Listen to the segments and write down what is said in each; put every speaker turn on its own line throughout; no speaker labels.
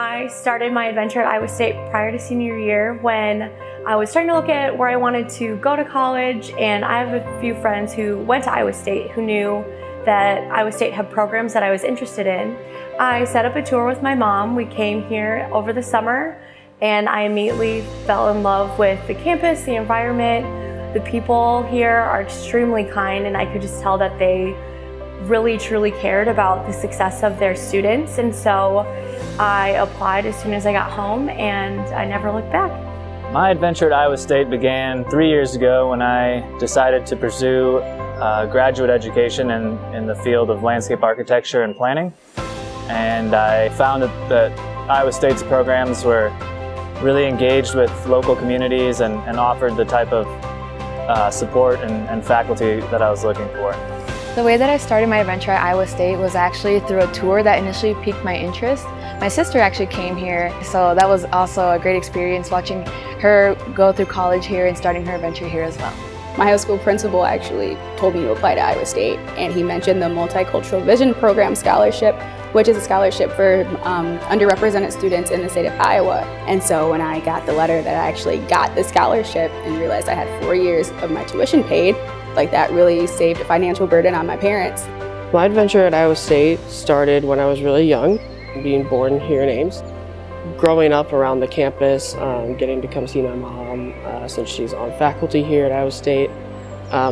I started my adventure at Iowa State prior to senior year when I was starting to look at where I wanted to go to college, and I have a few friends who went to Iowa State who knew that Iowa State had programs that I was interested in. I set up a tour with my mom. We came here over the summer and I immediately fell in love with the campus, the environment. The people here are extremely kind, and I could just tell that they really truly cared about the success of their students. And so I applied as soon as I got home and I never looked back.
My adventure at Iowa State began 3 years ago when I decided to pursue graduate education in the field of landscape architecture and planning. And I found that Iowa State's programs were really engaged with local communities and offered the type of support and faculty that I was looking for.
The way that I started my adventure at Iowa State was actually through a tour that initially piqued my interest. My sister actually came here, so that was also a great experience watching her go through college here and starting her adventure here as well.
My high school principal actually told me to apply to Iowa State, and he mentioned the Multicultural Vision Program Scholarship, which is a scholarship for underrepresented students in the state of Iowa. And so when I got the letter that I actually got the scholarship and realized I had 4 years of my tuition paid, like that really saved a financial burden on my parents.
My adventure at Iowa State started when I was really young, being born here in Ames. Growing up around the campus, getting to come see my mom since she's on faculty here at Iowa State.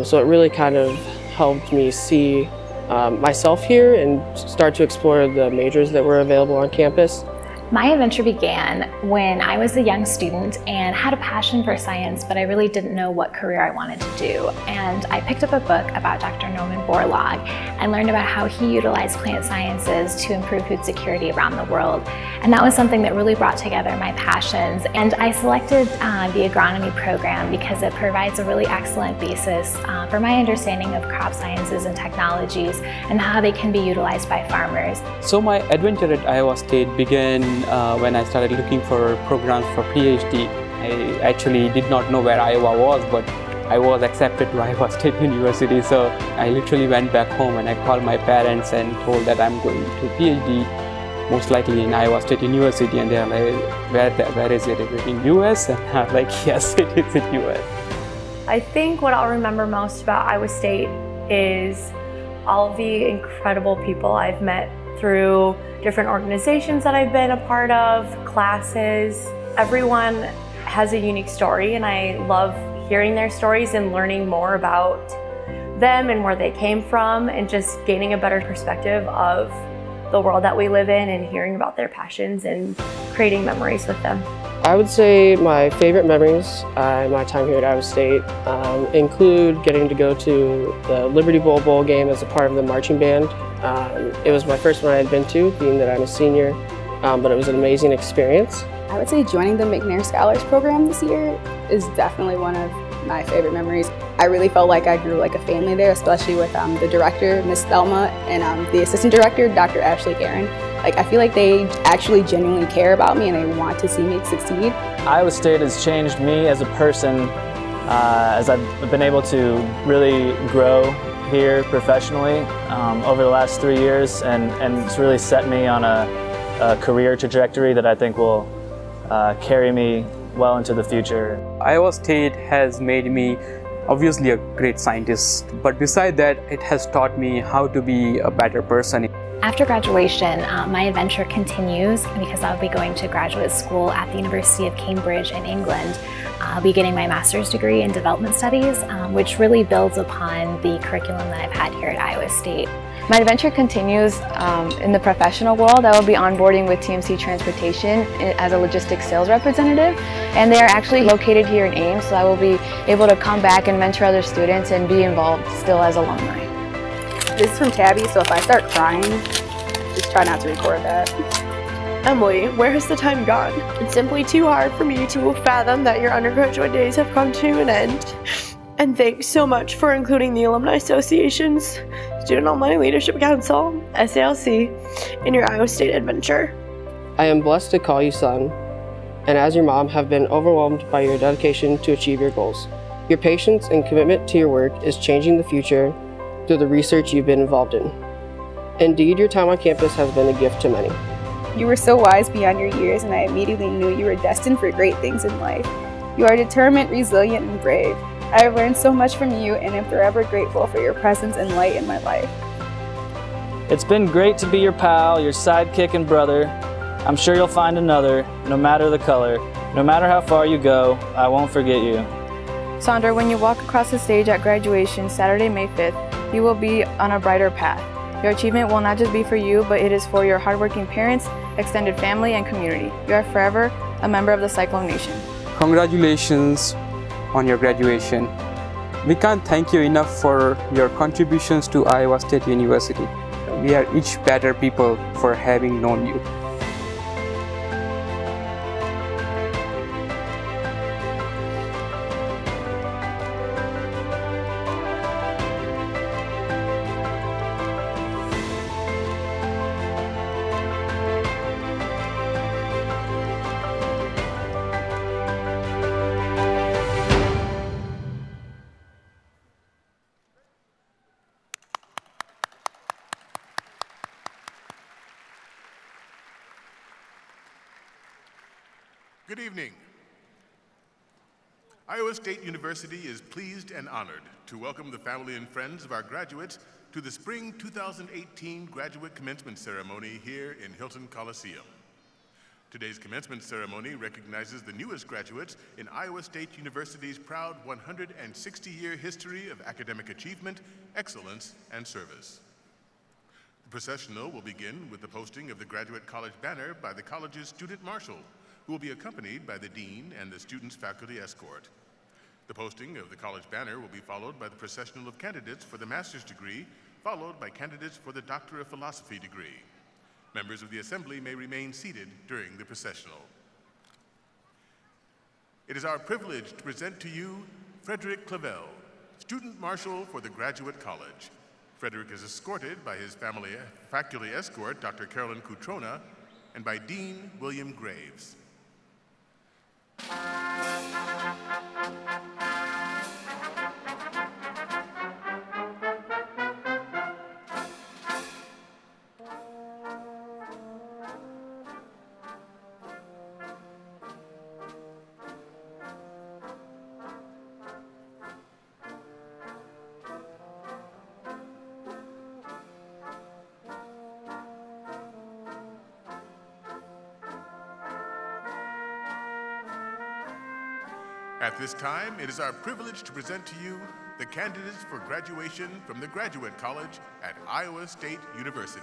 So it really kind of helped me see myself here and start to explore the majors that were available on campus.
My adventure began when I was a young student and had a passion for science, but I really didn't know what career I wanted to do. And I picked up a book about Dr. Norman Borlaug and learned about how he utilized plant sciences to improve food security around the world. And that was something that really brought together my passions. And I selected the agronomy program because it provides a really excellent basis for my understanding of crop sciences and technologies and how they can be utilized by farmers.
So my adventure at Iowa State began when I started looking for programs for PhD. I actually did not know where Iowa was, but I was accepted to Iowa State University. So I literally went back home and I called my parents and told that I'm going to PhD, most likely in Iowa State University. And they're like, where is it? Is it in US? And I'm like, yes, it is in US.
I think what I'll remember most about Iowa State is all of the incredible people I've met through different organizations that I've been a part of, classes. Everyone has a unique story, and I love hearing their stories and learning more about them and where they came from, and just gaining a better perspective of the world that we live in and hearing about their passions and creating memories with them.
I would say my favorite memories in my time here at Iowa State include getting to go to the Liberty Bowl game as a part of the marching band. It was my first one I had been to, being that I'm a senior, but it was an amazing experience.
I would say joining the McNair Scholars Program this year is definitely one of my favorite memories. I really felt like I grew like a family there, especially with the director, Miss Thelma, and the assistant director, Dr. Ashley Guerin. Like, I feel like they actually genuinely care about me and they want to see me succeed.
Iowa State has changed me as a person as I've been able to really grow here professionally over the last 3 years, and it's really set me on a career trajectory that I think will carry me well into the future.
Iowa State has made me obviously a great scientist, but beside that, it has taught me how to be a better person.
After graduation, my adventure continues because I'll be going to graduate school at the University of Cambridge in England. I'll be getting my master's degree in development studies, which really builds upon the curriculum that I've had here at Iowa State.
My adventure continues in the professional world. I will be onboarding with TMC Transportation as a logistics sales representative, and they are actually located here in Ames, so I will be able to come back and mentor other students and be involved still as alumni.
This is from Tabby, so if I start crying, just try not to record that.
Emily, where has the time gone? It's simply too hard for me to fathom that your undergraduate days have come to an end. And thanks so much for including the Alumni Association's Student Alumni Leadership Council, SALC, in your Iowa State adventure.
I am blessed to call you son, and as your mom have been overwhelmed by your dedication to achieve your goals. Your patience and commitment to your work is changing the future through the research you've been involved in. Indeed, your time on campus has been a gift to many.
You were so wise beyond your years, and I immediately knew you were destined for great things in life. You are determined, resilient, and brave. I have learned so much from you and am forever grateful for your presence and light in my life.
It's been great to be your pal, your sidekick and brother. I'm sure you'll find another, no matter the color. No matter how far you go, I won't forget you.
Sandra, when you walk across the stage at graduation Saturday, May 5th, you will be on a brighter path. Your achievement will not just be for you, but it is for your hardworking parents, extended family, and community. You are forever a member of the Cyclone Nation.
Congratulations on your graduation. We can't thank you enough for your contributions to Iowa State University. We are each better people for having known you.
Good evening. Iowa State University is pleased and honored to welcome the family and friends of our graduates to the Spring 2018 Graduate Commencement Ceremony here in Hilton Coliseum. Today's commencement ceremony recognizes the newest graduates in Iowa State University's proud 160-year history of academic achievement, excellence, and service. The processional will begin with the posting of the Graduate College banner by the college's student marshal, who will be accompanied by the dean and the student's faculty escort. The posting of the college banner will be followed by the processional of candidates for the master's degree, followed by candidates for the Doctor of Philosophy degree. Members of the assembly may remain seated during the processional. It is our privilege to present to you Frederick Clavel, student marshal for the Graduate College. Frederick is escorted by his faculty escort, Dr. Carolyn Cutrona, and by Dean William Graves. At this time, it is our privilege to present to you the candidates for graduation from the Graduate College at Iowa State University.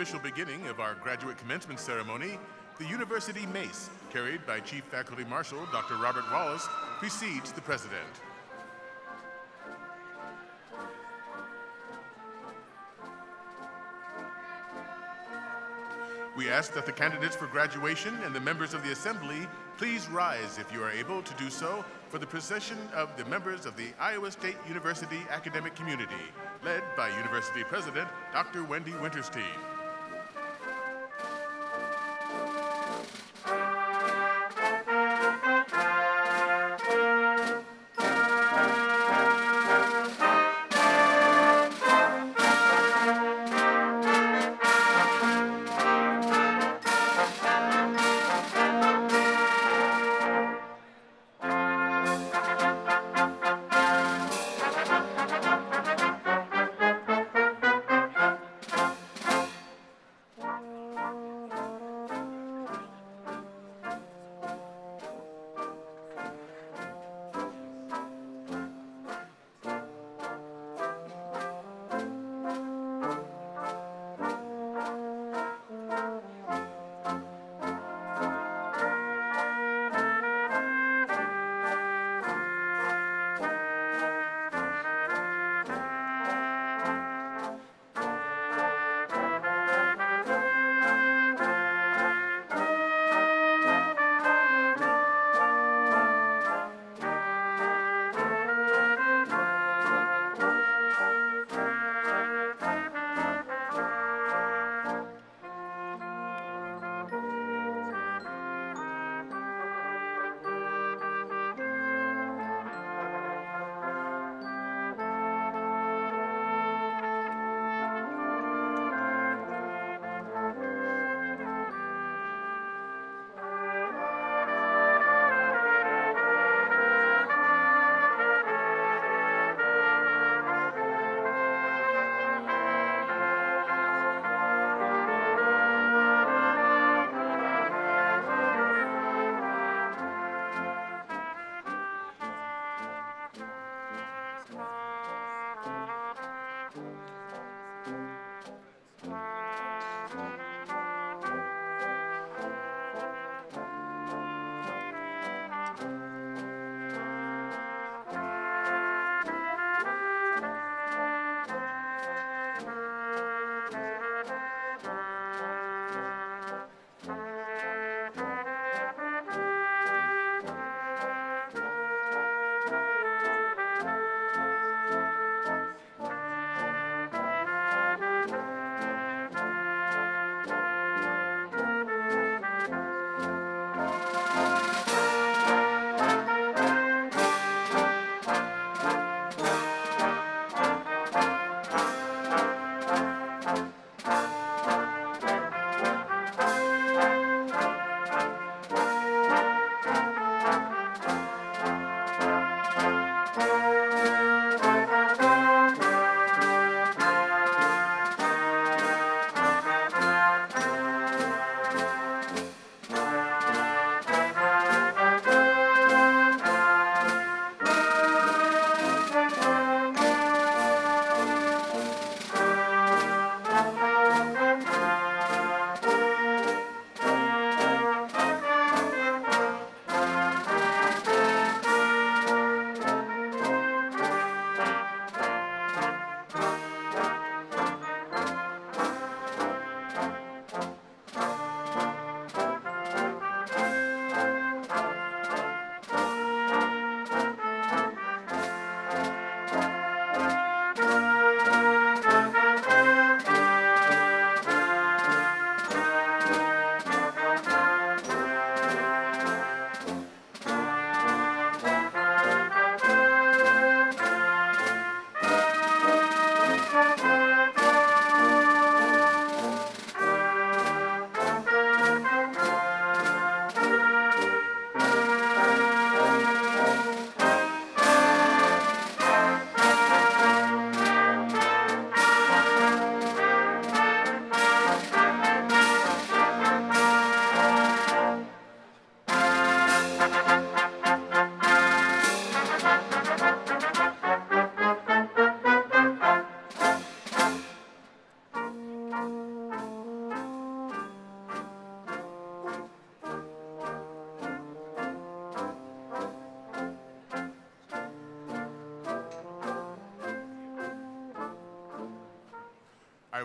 official beginning of our graduate commencement ceremony, the University Mace, carried by Chief Faculty Marshal Dr. Robert Wallace, precedes the President. We ask that the candidates for graduation and the members of the Assembly please rise, if you are able to do so, for the procession of the members of the Iowa State University academic community, led by University President Dr. Wendy Winterstein.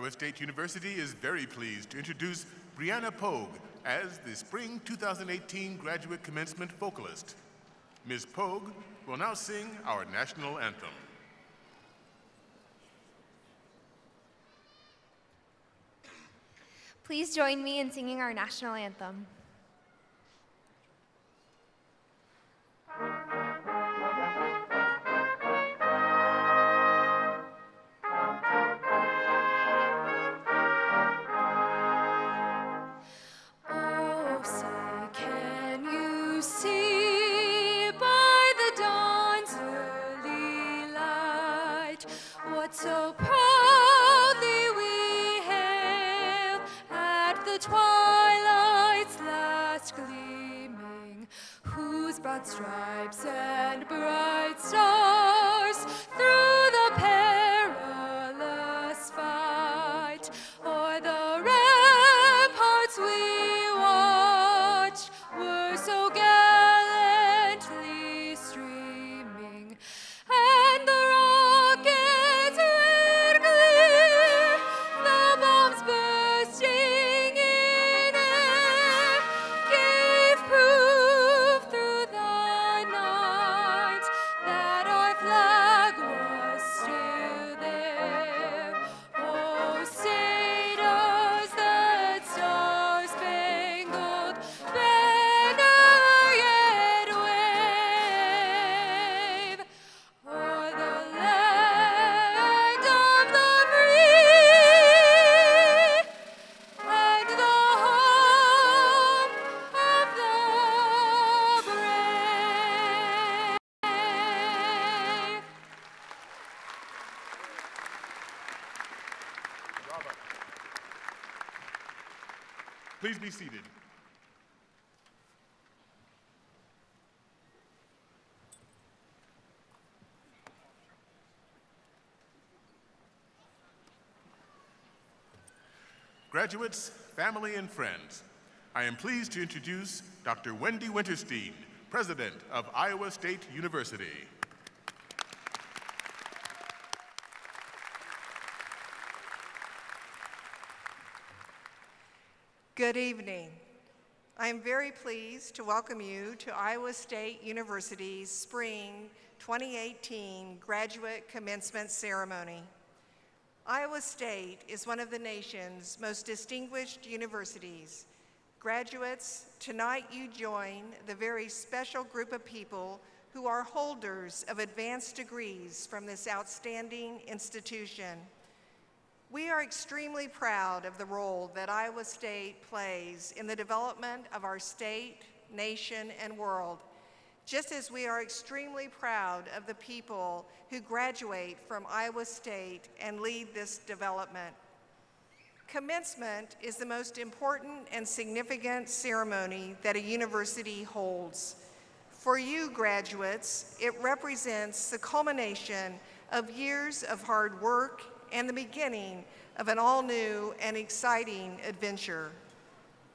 Iowa State University is very pleased to introduce Brianna Pogue as the Spring 2018 Graduate Commencement Vocalist. Ms. Pogue will now sing our national anthem.
Please join me in singing our national anthem.
Oh, say, can you see by the dawn's early light what so proudly we hailed at the twilight's last gleaming, whose broad stripes and bright stars through the perilous fight o'er the ramparts we watched were so gallantly streaming, and the rockets red glare, the bombs bursting in air, gave proof through the night that our flag was still there. Oh, say does that star-spangled banner yet wave o'er the land of the free and the home of the brave.
Please be seated. Graduates, family, and friends, I am pleased to introduce Dr. Wendy Winterstein, President of Iowa State University.
Good evening. I am very pleased to welcome you to Iowa State University's Spring 2018 Graduate Commencement Ceremony. Iowa State is one of the nation's most distinguished universities. Graduates, tonight you join the very special group of people who are holders of advanced degrees from this outstanding institution. We are extremely proud of the role that Iowa State plays in the development of our state, nation, and world, just as we are extremely proud of the people who graduate from Iowa State and lead this development. Commencement is the most important and significant ceremony that a university holds. For you graduates, it represents the culmination of years of hard work and the beginning of an all-new and exciting adventure.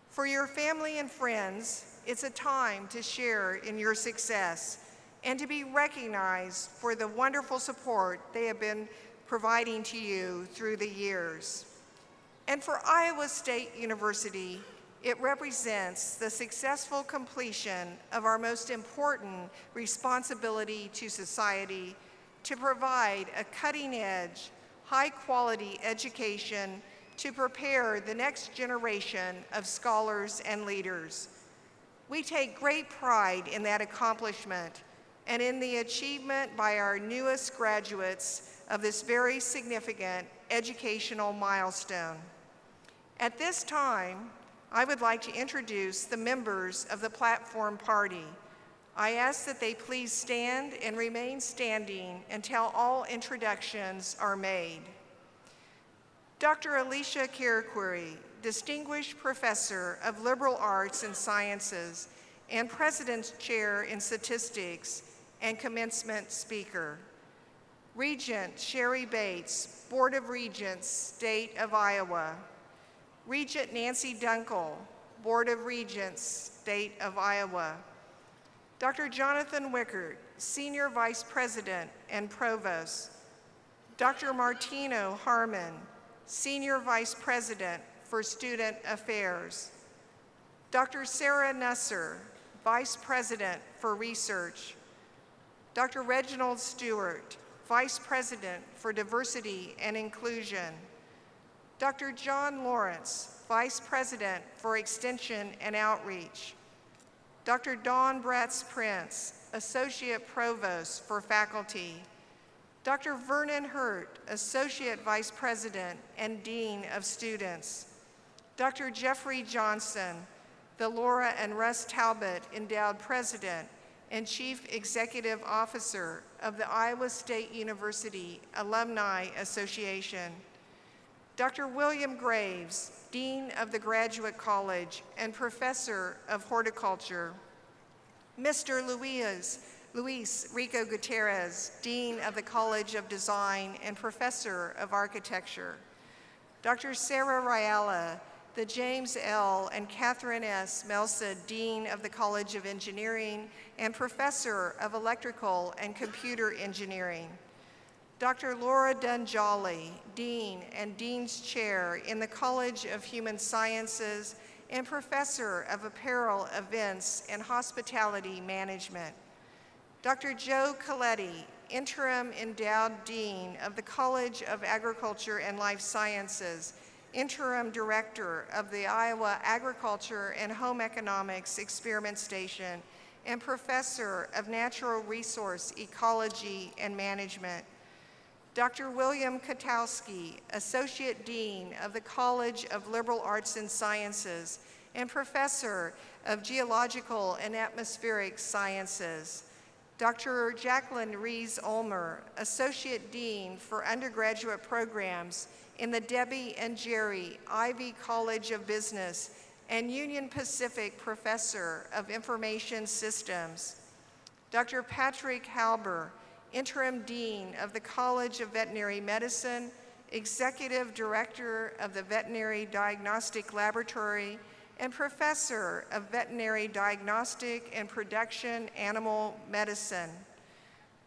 For your family and friends, it's a time to share in your success and to be recognized for the wonderful support they have been providing to you through the years. And for Iowa State University, it represents the successful completion of our most important responsibility to society to provide a cutting-edge, high-quality education to prepare the next generation of scholars and leaders. We take great pride in that accomplishment and in the achievement by our newest graduates of this very significant educational milestone. At this time, I would like to introduce the members of the platform party. I ask that they please stand and remain standing until all introductions are made. Dr. Alicia Karakwari, Distinguished Professor of Liberal Arts and Sciences and President's Chair in Statistics and Commencement Speaker. Regent Sherry Bates, Board of Regents, State of Iowa. Regent Nancy Dunkel, Board of Regents, State of Iowa. Dr. Jonathan Wickert, Senior Vice President and Provost. Dr. Martino Harmon, Senior Vice President for Student Affairs. Dr. Sarah Nusser, Vice President for Research. Dr. Reginald Stewart, Vice President for Diversity and Inclusion. Dr. John Lawrence, Vice President for Extension and Outreach. Dr. Dawn Bratz-Prince, Associate Provost for Faculty. Dr. Vernon Hurt, Associate Vice President and Dean of Students. Dr. Jeffrey Johnson, the Laura and Russ Talbot Endowed President and Chief Executive Officer of the Iowa State University Alumni Association. Dr. William Graves, Dean of the Graduate College and Professor of Horticulture. Mr. Luis Rico Gutierrez, Dean of the College of Design and Professor of Architecture. Dr. Sarah Riala, the James L. and Catherine S. Melsa Dean of the College of Engineering and Professor of Electrical and Computer Engineering. Dr. Laura Dunjolly, Dean and Dean's Chair in the College of Human Sciences and Professor of Apparel, Events, and Hospitality Management. Dr. Joe Coletti, Interim Endowed Dean of the College of Agriculture and Life Sciences, Interim Director of the Iowa Agriculture and Home Economics Experiment Station, and Professor of Natural Resource Ecology and Management. Dr. William Katowski, Associate Dean of the College of Liberal Arts and Sciences, and Professor of Geological and Atmospheric Sciences. Dr. Jacqueline Rees-Ulmer, Associate Dean for Undergraduate Programs in the Debbie and Jerry Ivy College of Business and Union Pacific Professor of Information Systems. Dr. Patrick Halber, Interim Dean of the College of Veterinary Medicine, Executive Director of the Veterinary Diagnostic Laboratory, and Professor of Veterinary Diagnostic and Production Animal Medicine.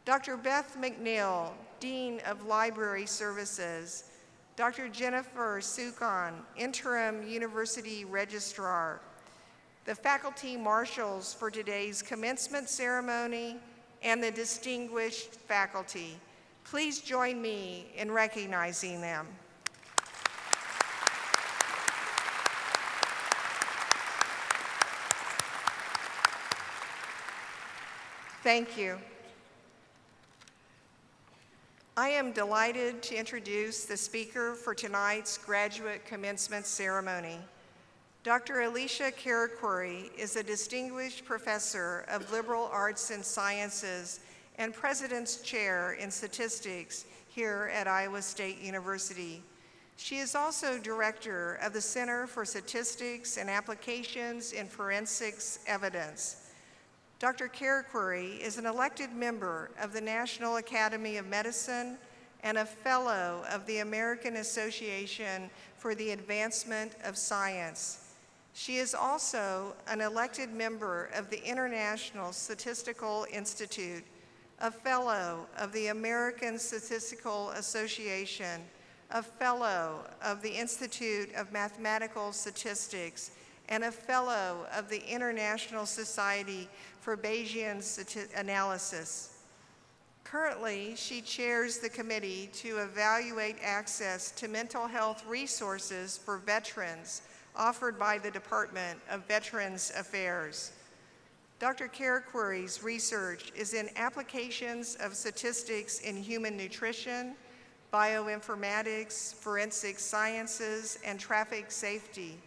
Dr. Beth McNeil, Dean of Library Services. Dr. Jennifer Sukon, Interim University Registrar. The faculty marshals for today's commencement ceremony and the distinguished faculty. Please join me in recognizing them. Thank you. I am delighted to introduce the speaker for tonight's graduate commencement ceremony. Dr. Alicia Karakwari is a distinguished professor of liberal arts and sciences and President's Chair in Statistics here at Iowa State University. She is also director of the Center for Statistics and Applications in Forensics Evidence. Dr. Karakwari is an elected member of the National Academy of Medicine and a fellow of the American Association for the Advancement of Science. She is also an elected member of the International Statistical Institute, a fellow of the American Statistical Association, a fellow of the Institute of Mathematical Statistics, and a fellow of the International Society for Bayesian Analysis. Currently, she chairs the committee to evaluate access to mental health resources for veterans offered by the Department of Veterans Affairs. Dr. Karakwari's research is in applications of statistics in human nutrition, bioinformatics, forensic sciences, and traffic safety.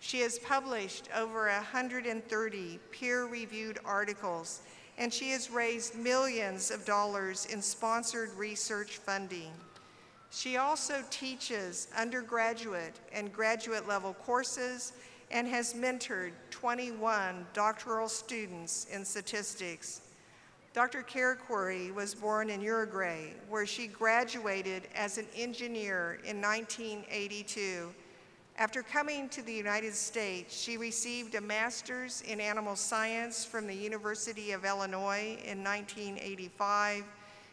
She has published over 130 peer-reviewed articles, and she has raised millions of dollars in sponsored research funding. She also teaches undergraduate and graduate level courses and has mentored 21 doctoral students in statistics. Dr. Karakwari was born in Uruguay, where she graduated as an engineer in 1982. After coming to the United States, she received a master's in animal science from the University of Illinois in 1985.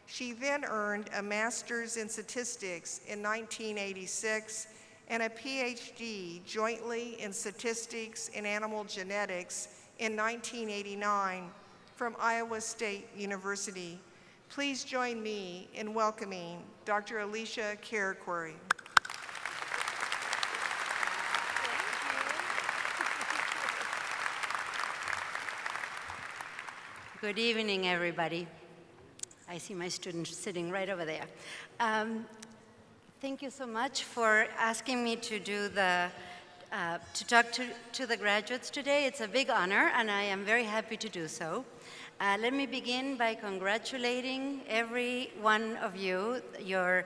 She then earned a master's in statistics in 1986 and a PhD jointly in statistics and animal genetics in 1989 from Iowa State University. Please join me in welcoming Dr. Alicia Karakwari.
Good evening, everybody. I see my student sitting right over there. Thank you so much for asking me to do to talk to the graduates today. It's a big honor, and I am very happy to do so. Let me begin by congratulating every one of you. You're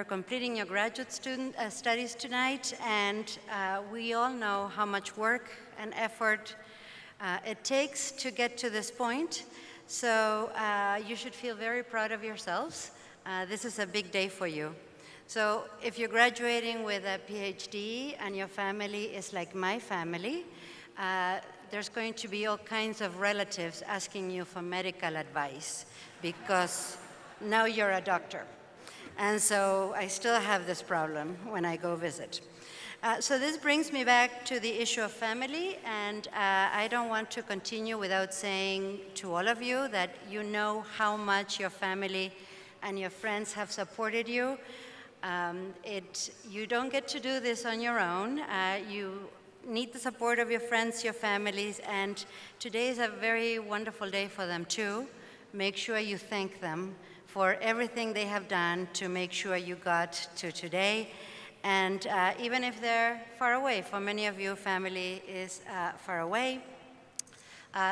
completing your graduate studies tonight, and we all know how much work and effort it takes to get to this point. So you should feel very proud of yourselves. This is a big day for you. So if you're graduating with a PhD and your family is like my family, there's going to be all kinds of relatives asking you for medical advice because now you're a doctor. And so I still have this problem when I go visit. So this brings me back to the issue of family, and I don't want to continue without saying to all of you that you know how much your family and your friends have supported you. You don't get to do this on your own. You need the support of your friends, your families, and today is a very wonderful day for them too. Make sure you thank them for everything they have done to make sure you got to today. And even if they're far away, for many of you, family is far away,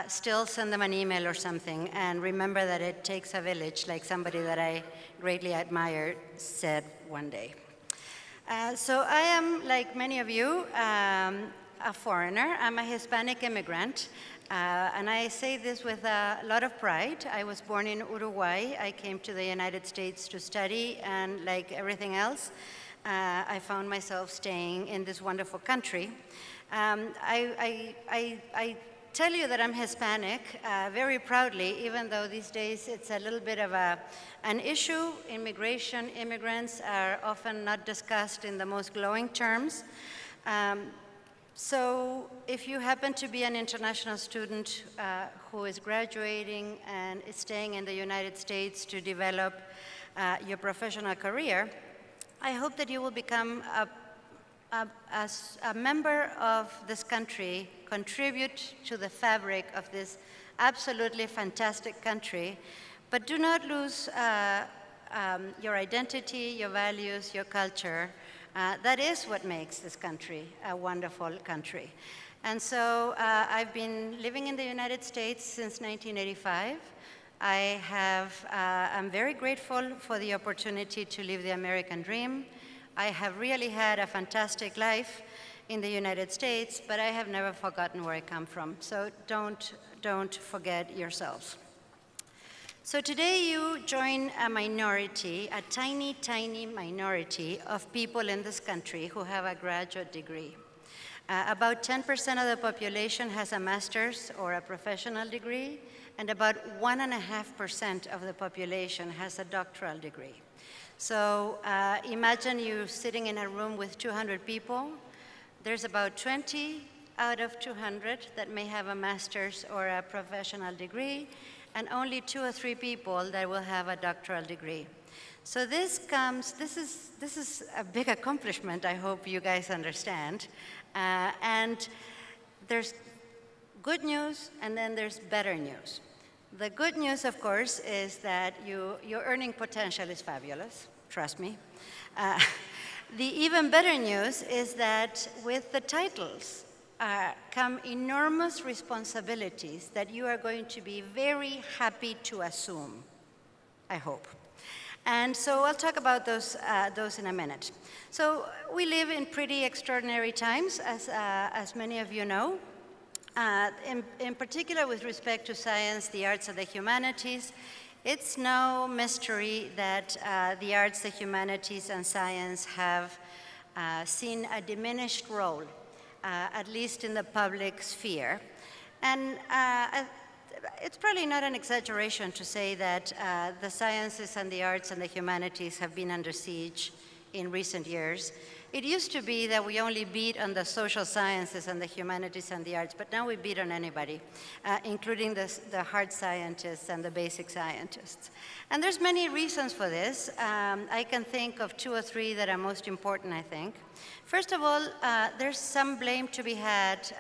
still send them an email or something. And remember that it takes a village, like somebody that I greatly admire said one day. So I am, like many of you, a foreigner. I'm a Hispanic immigrant. And I say this with a lot of pride. I was born in Uruguay. I came to the United States to study, and like everything else, I found myself staying in this wonderful country. I tell you that I'm Hispanic very proudly, even though these days it's a little bit of an issue. Immigration, immigrants are often not discussed in the most glowing terms. So if you happen to be an international student who is graduating and is staying in the United States to develop your professional career, I hope that you will become a member of this country, contribute to the fabric of this absolutely fantastic country, but do not lose your identity, your values, your culture. That is what makes this country a wonderful country. And so I've been living in the United States since 1985. I'm very grateful for the opportunity to live the American dream. I have really had a fantastic life in the United States, but I have never forgotten where I come from. So don't forget yourselves. So today you join a minority, a tiny, tiny minority of people in this country who have a graduate degree. About 10% of the population has a master's or a professional degree, and about 1.5% of the population has a doctoral degree. So imagine you sitting in a room with 200 people. There's about 20 out of 200 that may have a master's or a professional degree, and only 2 or 3 people that will have a doctoral degree. So this is a big accomplishment, I hope you guys understand. And there's good news, and then there's better news. The good news, of course, is that your earning potential is fabulous, trust me. The even better news is that with the titles come enormous responsibilities that you are going to be very happy to assume, I hope. And so I'll talk about those in a minute. So we live in pretty extraordinary times, as many of you know. In particular with respect to science, the arts, and the humanities, it's no mystery that the arts, the humanities, and science have seen a diminished role, at least in the public sphere. And it's probably not an exaggeration to say that the sciences and the arts and the humanities have been under siege in recent years. It used to be that we only beat on the social sciences and the humanities and the arts, but now we beat on anybody, including the hard scientists and the basic scientists. And there's many reasons for this. I can think of 2 or 3 that are most important, I think. First of all, there's some blame to be had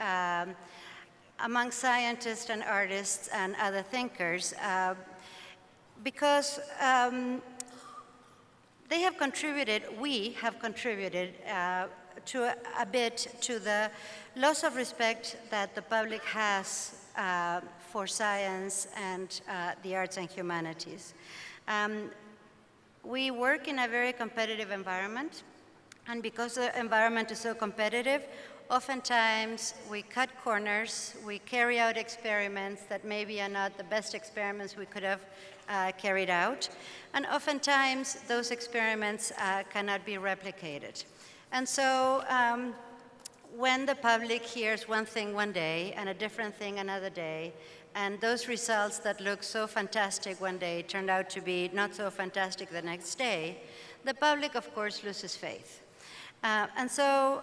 among scientists and artists and other thinkers because they have contributed, we have contributed to a bit to the loss of respect that the public has for science and the arts and humanities. We work in a very competitive environment, and because the environment is so competitive, oftentimes we cut corners, we carry out experiments that maybe are not the best experiments we could have carried out, and oftentimes those experiments cannot be replicated. And so when the public hears one thing one day and a different thing another day, and those results that look so fantastic one day turned out to be not so fantastic the next day, the public, of course, loses faith. And so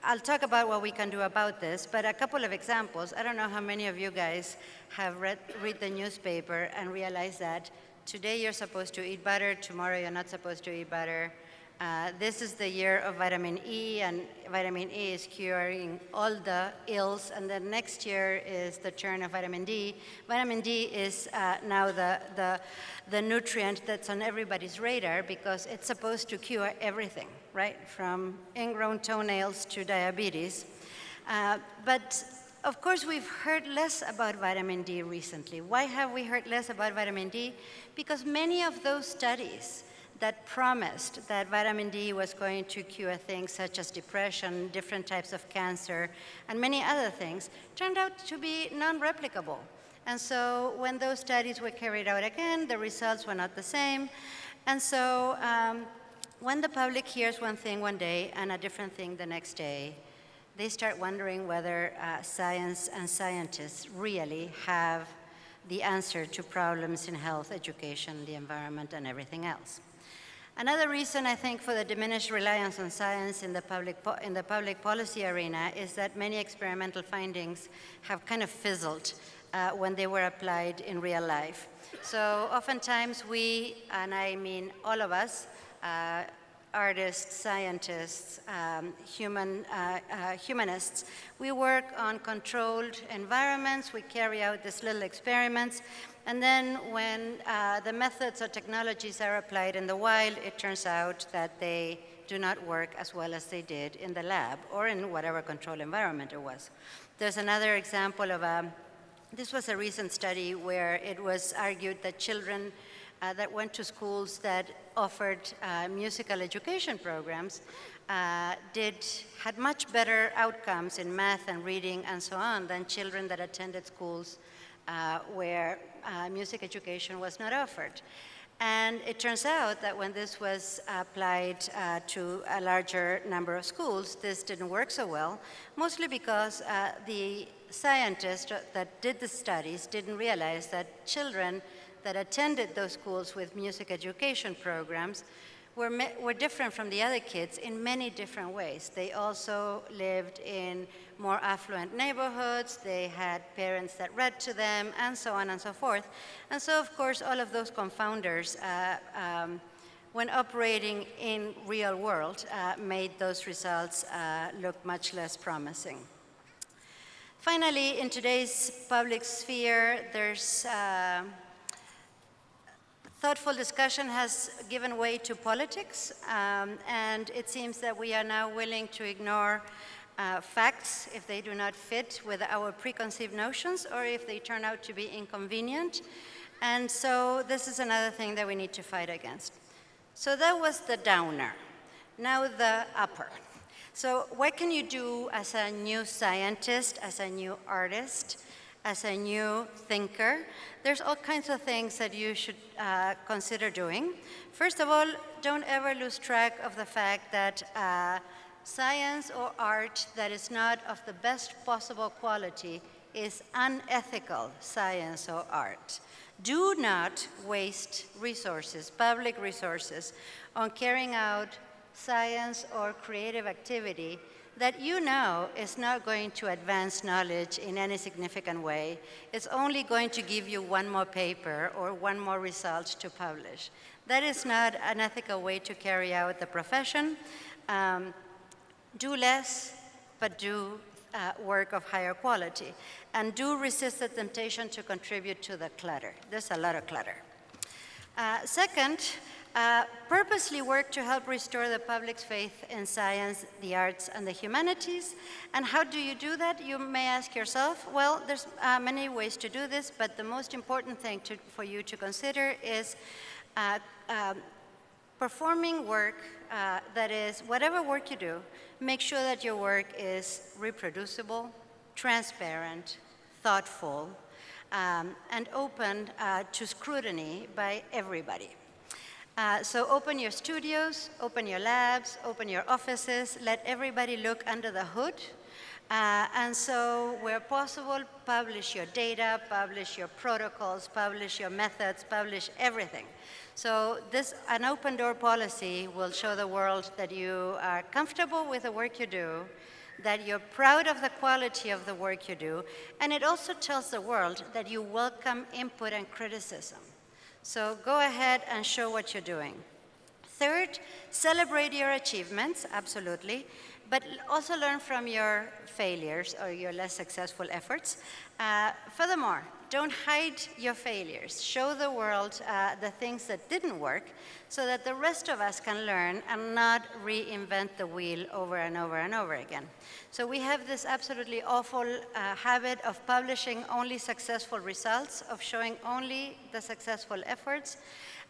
I'll talk about what we can do about this, but a couple of examples. I don't know how many of you guys have read the newspaper and realized that today you're supposed to eat butter, tomorrow you're not supposed to eat butter. This is the year of vitamin E, and vitamin E is curing all the ills, and then next year is the turn of vitamin D. Vitamin D is now the nutrient that's on everybody's radar because it's supposed to cure everything, right? From ingrown toenails to diabetes. But of course, we've heard less about vitamin D recently. Why have we heard less about vitamin D? Because many of those studies that promised that vitamin D was going to cure things such as depression, different types of cancer, and many other things, turned out to be non-replicable. And so when those studies were carried out again, the results were not the same. And so when the public hears one thing one day and a different thing the next day, they start wondering whether science and scientists really have the answer to problems in health, education, the environment, and everything else. Another reason, I think, for the diminished reliance on science in the public policy arena is that many experimental findings have kind of fizzled when they were applied in real life. So oftentimes we, and I mean all of us, artists, scientists, humanists, we work on controlled environments, we carry out these little experiments, and then when the methods or technologies are applied in the wild, it turns out that they do not work as well as they did in the lab or in whatever controlled environment it was. There's another example of this was a recent study where it was argued that children that went to schools that offered musical education programs had much better outcomes in math and reading and so on than children that attended schools where music education was not offered. And it turns out that when this was applied to a larger number of schools, this didn't work so well, mostly because the scientists that did the studies didn't realize that children that attended those schools with music education programs were different from the other kids in many different ways. They also lived in more affluent neighborhoods, they had parents that read to them, and so on and so forth. And so, of course, all of those confounders, when operating in real world, made those results look much less promising. Finally, in today's public sphere, there's thoughtful discussion has given way to politics, and it seems that we are now willing to ignore facts if they do not fit with our preconceived notions or if they turn out to be inconvenient. And so this is another thing that we need to fight against. So that was the downer. Now the upper. So what can you do as a new scientist, as a new artist, as a new thinker? There's all kinds of things that you should consider doing. First of all, don't ever lose track of the fact that science or art that is not of the best possible quality is unethical science or art. Do not waste resources, public resources, on carrying out science or creative activity that you know is not going to advance knowledge in any significant way. It's only going to give you one more paper or one more result to publish. That is not an ethical way to carry out the profession. Do less, but do work of higher quality. And do resist the temptation to contribute to the clutter. There's a lot of clutter. Second, purposely work to help restore the public's faith in science, the arts, and the humanities. And how do you do that, you may ask yourself? Well, there's many ways to do this, but the most important thing for you to consider is performing work that is, whatever work you do, make sure that your work is reproducible, transparent, thoughtful, and open to scrutiny by everybody. So open your studios, open your labs, open your offices, let everybody look under the hood. And so where possible, publish your data, publish your protocols, publish your methods, publish everything. So an open door policy will show the world that you are comfortable with the work you do, that you're proud of the quality of the work you do, and it also tells the world that you welcome input and criticism. So go ahead and show what you're doing. Third, celebrate your achievements, absolutely, but also learn from your failures or your less successful efforts. Furthermore, don't hide your failures. Show the world the things that didn't work so that the rest of us can learn and not reinvent the wheel over and over and over again. So we have this absolutely awful habit of publishing only successful results, of showing only the successful efforts.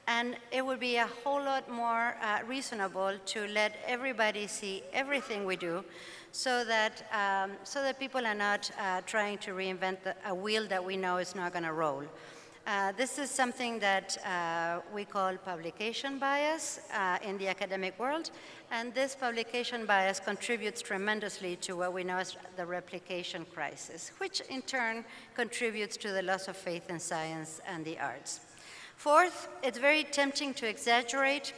And it would be a whole lot more reasonable to let everybody see everything we do so that people are not trying to reinvent a wheel that we know is not going to roll. This is something that we call publication bias in the academic world, and this publication bias contributes tremendously to what we know as the replication crisis, which in turn contributes to the loss of faith in science and the arts. Fourth, it's very tempting to exaggerate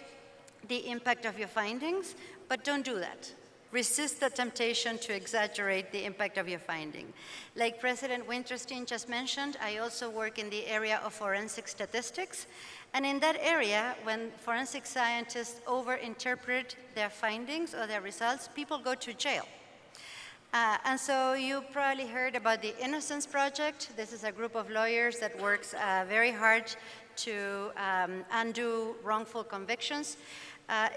the impact of your findings, but don't do that. Resist the temptation to exaggerate the impact of your finding. Like President Winterstein just mentioned, I also work in the area of forensic statistics. And in that area, when forensic scientists overinterpret their findings or their results, people go to jail. And so you probably heard about the Innocence Project. This is a group of lawyers that works very hard to undo wrongful convictions.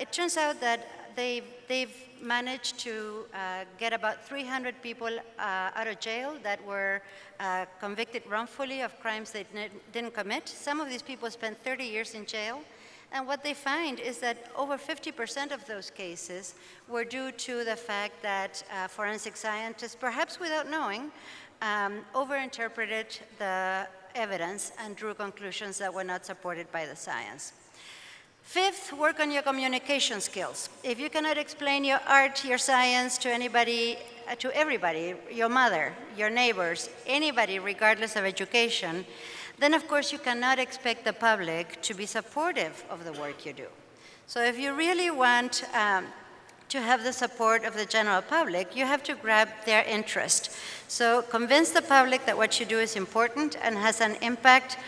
It turns out that they've managed to get about 300 people out of jail that were convicted wrongfully of crimes they didn't commit. Some of these people spent 30 years in jail. And what they find is that over 50% of those cases were due to the fact that forensic scientists, perhaps without knowing, overinterpreted the evidence and drew conclusions that were not supported by the science. Fifth, work on your communication skills. If you cannot explain your art, your science to anybody, to everybody, your mother, your neighbors, anybody regardless of education, then of course you cannot expect the public to be supportive of the work you do. So if you really want to have the support of the general public, you have to grab their interest. So convince the public that what you do is important and has an impact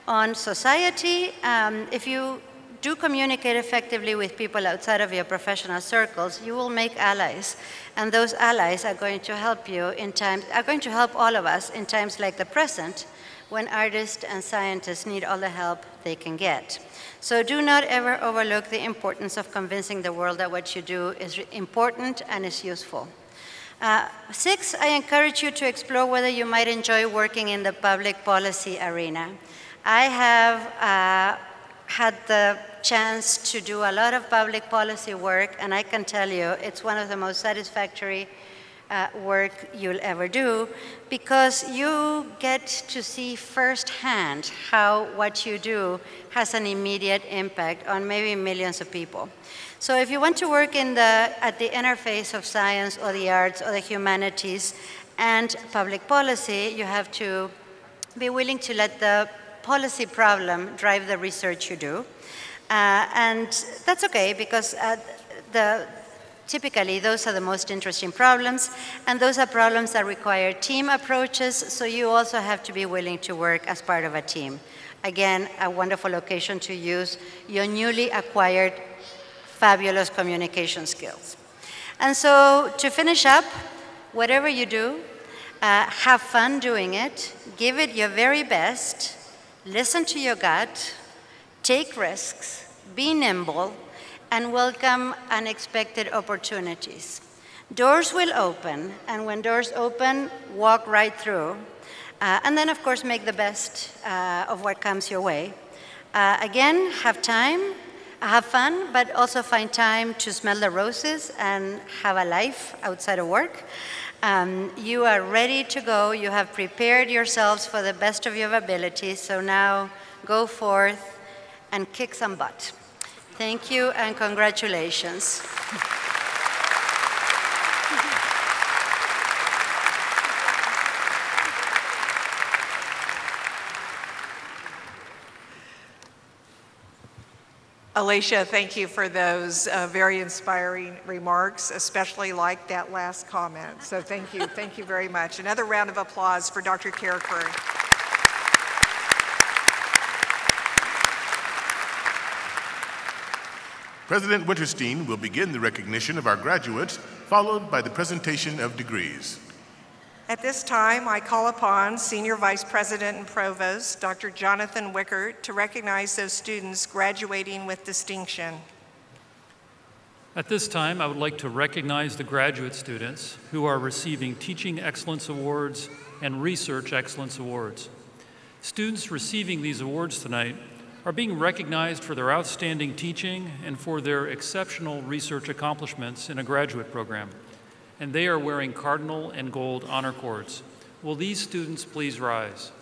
on society. If you do communicate effectively with people outside of your professional circles, you will make allies. And those allies are going to help you are going to help all of us in times like the present, when artists and scientists need all the help they can get. So do not ever overlook the importance of convincing the world that what you do is important and is useful. Six, I encourage you to explore whether you might enjoy working in the public policy arena. I have had the chance to do a lot of public policy work, and I can tell you it's one of the most satisfactory work you'll ever do, because you get to see firsthand how what you do has an immediate impact on maybe millions of people. So if you want to work at the interface of science or the arts or the humanities and public policy, you have to be willing to let the policy problem drive the research you do. And that's okay, because typically those are the most interesting problems, and those are problems that require team approaches, so you also have to be willing to work as part of a team. Again, a wonderful occasion to use your newly acquired fabulous communication skills. And so to finish up, whatever you do, have fun doing it, give it your very best, listen to your gut, take risks, be nimble, and welcome unexpected opportunities. Doors will open, and when doors open, walk right through. And then, of course, make the best of what comes your way. Again, have fun, but also find time to smell the roses and have a life outside of work. You are ready to go. You have prepared yourselves for the best of your abilities, so now go forth and kick some butt. Thank you and congratulations.
Alicia, thank you for those very inspiring remarks, especially like that last comment. So thank you very much. Another round of applause for Dr. Sha'Kurra.
President Winterstein will begin the recognition of our graduates, followed by the presentation of degrees.
At this time, I call upon Senior Vice President and Provost, Dr. Jonathan Wickert, to recognize those students graduating with distinction.
At this time, I would like to recognize the graduate students who are receiving Teaching Excellence Awards and Research Excellence Awards. Students receiving these awards tonight are being recognized for their outstanding teaching and for their exceptional research accomplishments in a graduate program. And they are wearing cardinal and gold honor cords. Will these students please rise?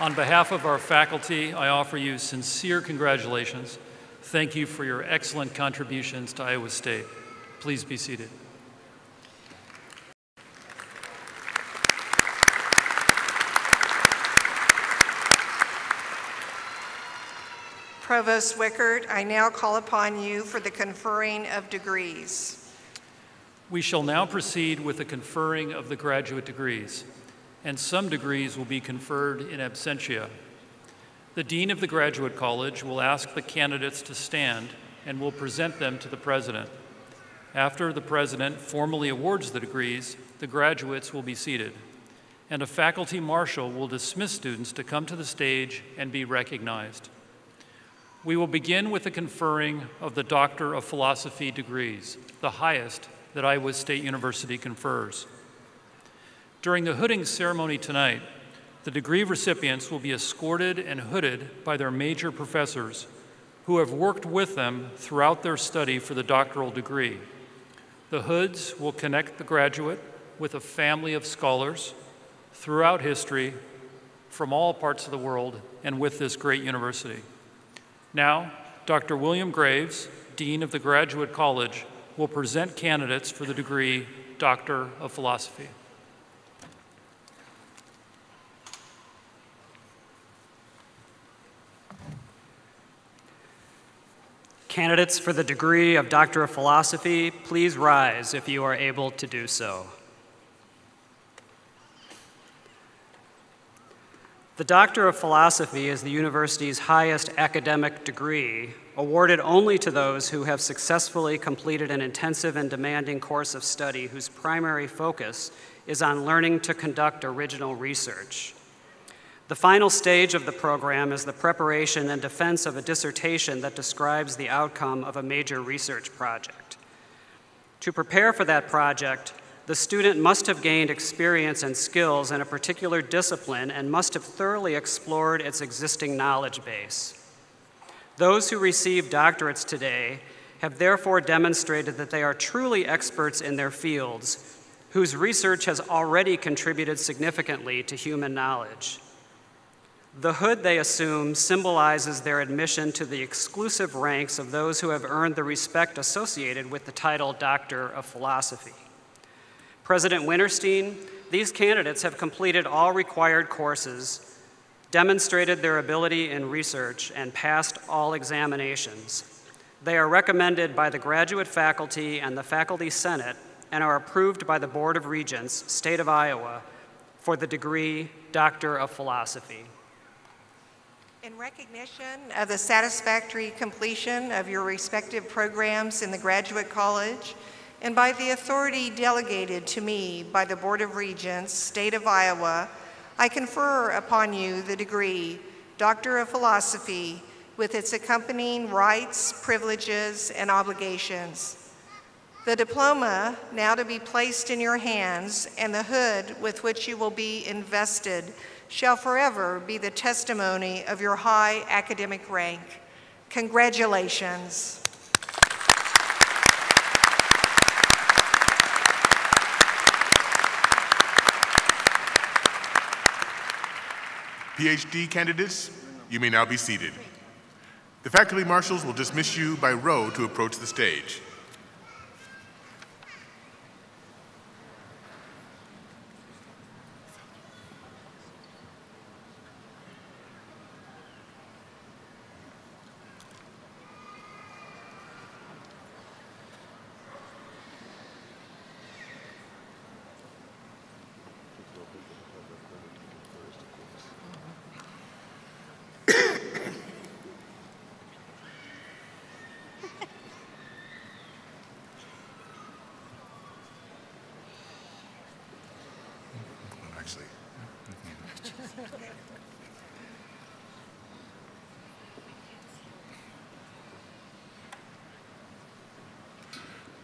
On behalf of our faculty, I offer you sincere congratulations. Thank you for your excellent contributions to Iowa State. Please be seated.
Provost Wickert, I now call upon you for the conferring of degrees.
We shall now proceed with the conferring of the graduate degrees, and some degrees will be conferred in absentia. The Dean of the Graduate College will ask the candidates to stand and will present them to the President. After the President formally awards the degrees, the graduates will be seated, and a faculty marshal will dismiss students to come to the stage and be recognized. We will begin with the conferring of the Doctor of Philosophy degrees, the highest that Iowa State University confers. During the hooding ceremony tonight, the degree recipients will be escorted and hooded by their major professors who have worked with them throughout their study for the doctoral degree. The hoods will connect the graduate with a family of scholars throughout history from all parts of the world and with this great university. Now, Dr. William Graves, Dean of the Graduate College, will present candidates for the degree Doctor of Philosophy.
Candidates for the degree of Doctor of Philosophy, please rise if you are able to do so. The Doctor of Philosophy is the university's highest academic degree, awarded only to those who have successfully completed an intensive and demanding course of study whose primary focus is on learning to conduct original research. The final stage of the program is the preparation and defense of a dissertation that describes the outcome of a major research project. To prepare for that project, the student must have gained experience and skills in a particular discipline and must have thoroughly explored its existing knowledge base. Those who receive doctorates today have therefore demonstrated that they are truly experts in their fields, whose research has already contributed significantly to human knowledge. The hood they assume symbolizes their admission to the exclusive ranks of those who have earned the respect associated with the title Doctor of Philosophy. President Winterstein, these candidates have completed all required courses, demonstrated their ability in research, and passed all examinations. They are recommended by the graduate faculty and the Faculty Senate and are approved by the Board of Regents, State of Iowa, for the degree Doctor of Philosophy.
In recognition of the satisfactory completion of your respective programs in the Graduate College, and by the authority delegated to me by the Board of Regents, State of Iowa, I confer upon you the degree Doctor of Philosophy with its accompanying rights, privileges, and obligations. The diploma now to be placed in your hands and the hood with which you will be invested shall forever be the testimony of your high academic rank. Congratulations.
PhD candidates, you may now be seated. The faculty marshals will dismiss you by row to approach the stage.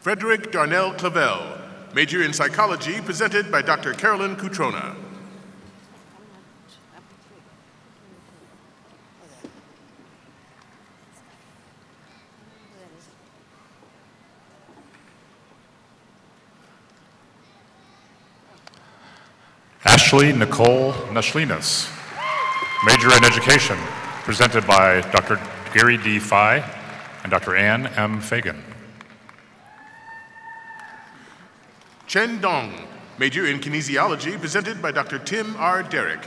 Frederick Darnell Clavel, major in psychology, presented by Dr. Carolyn Cutrona.
Ashley Nicole Nashlinas, major in education, presented by Dr. Gary D. Fye and Dr. Ann M. Fagan.
Chen Dong, major in kinesiology, presented by Dr. Tim R. Derrick.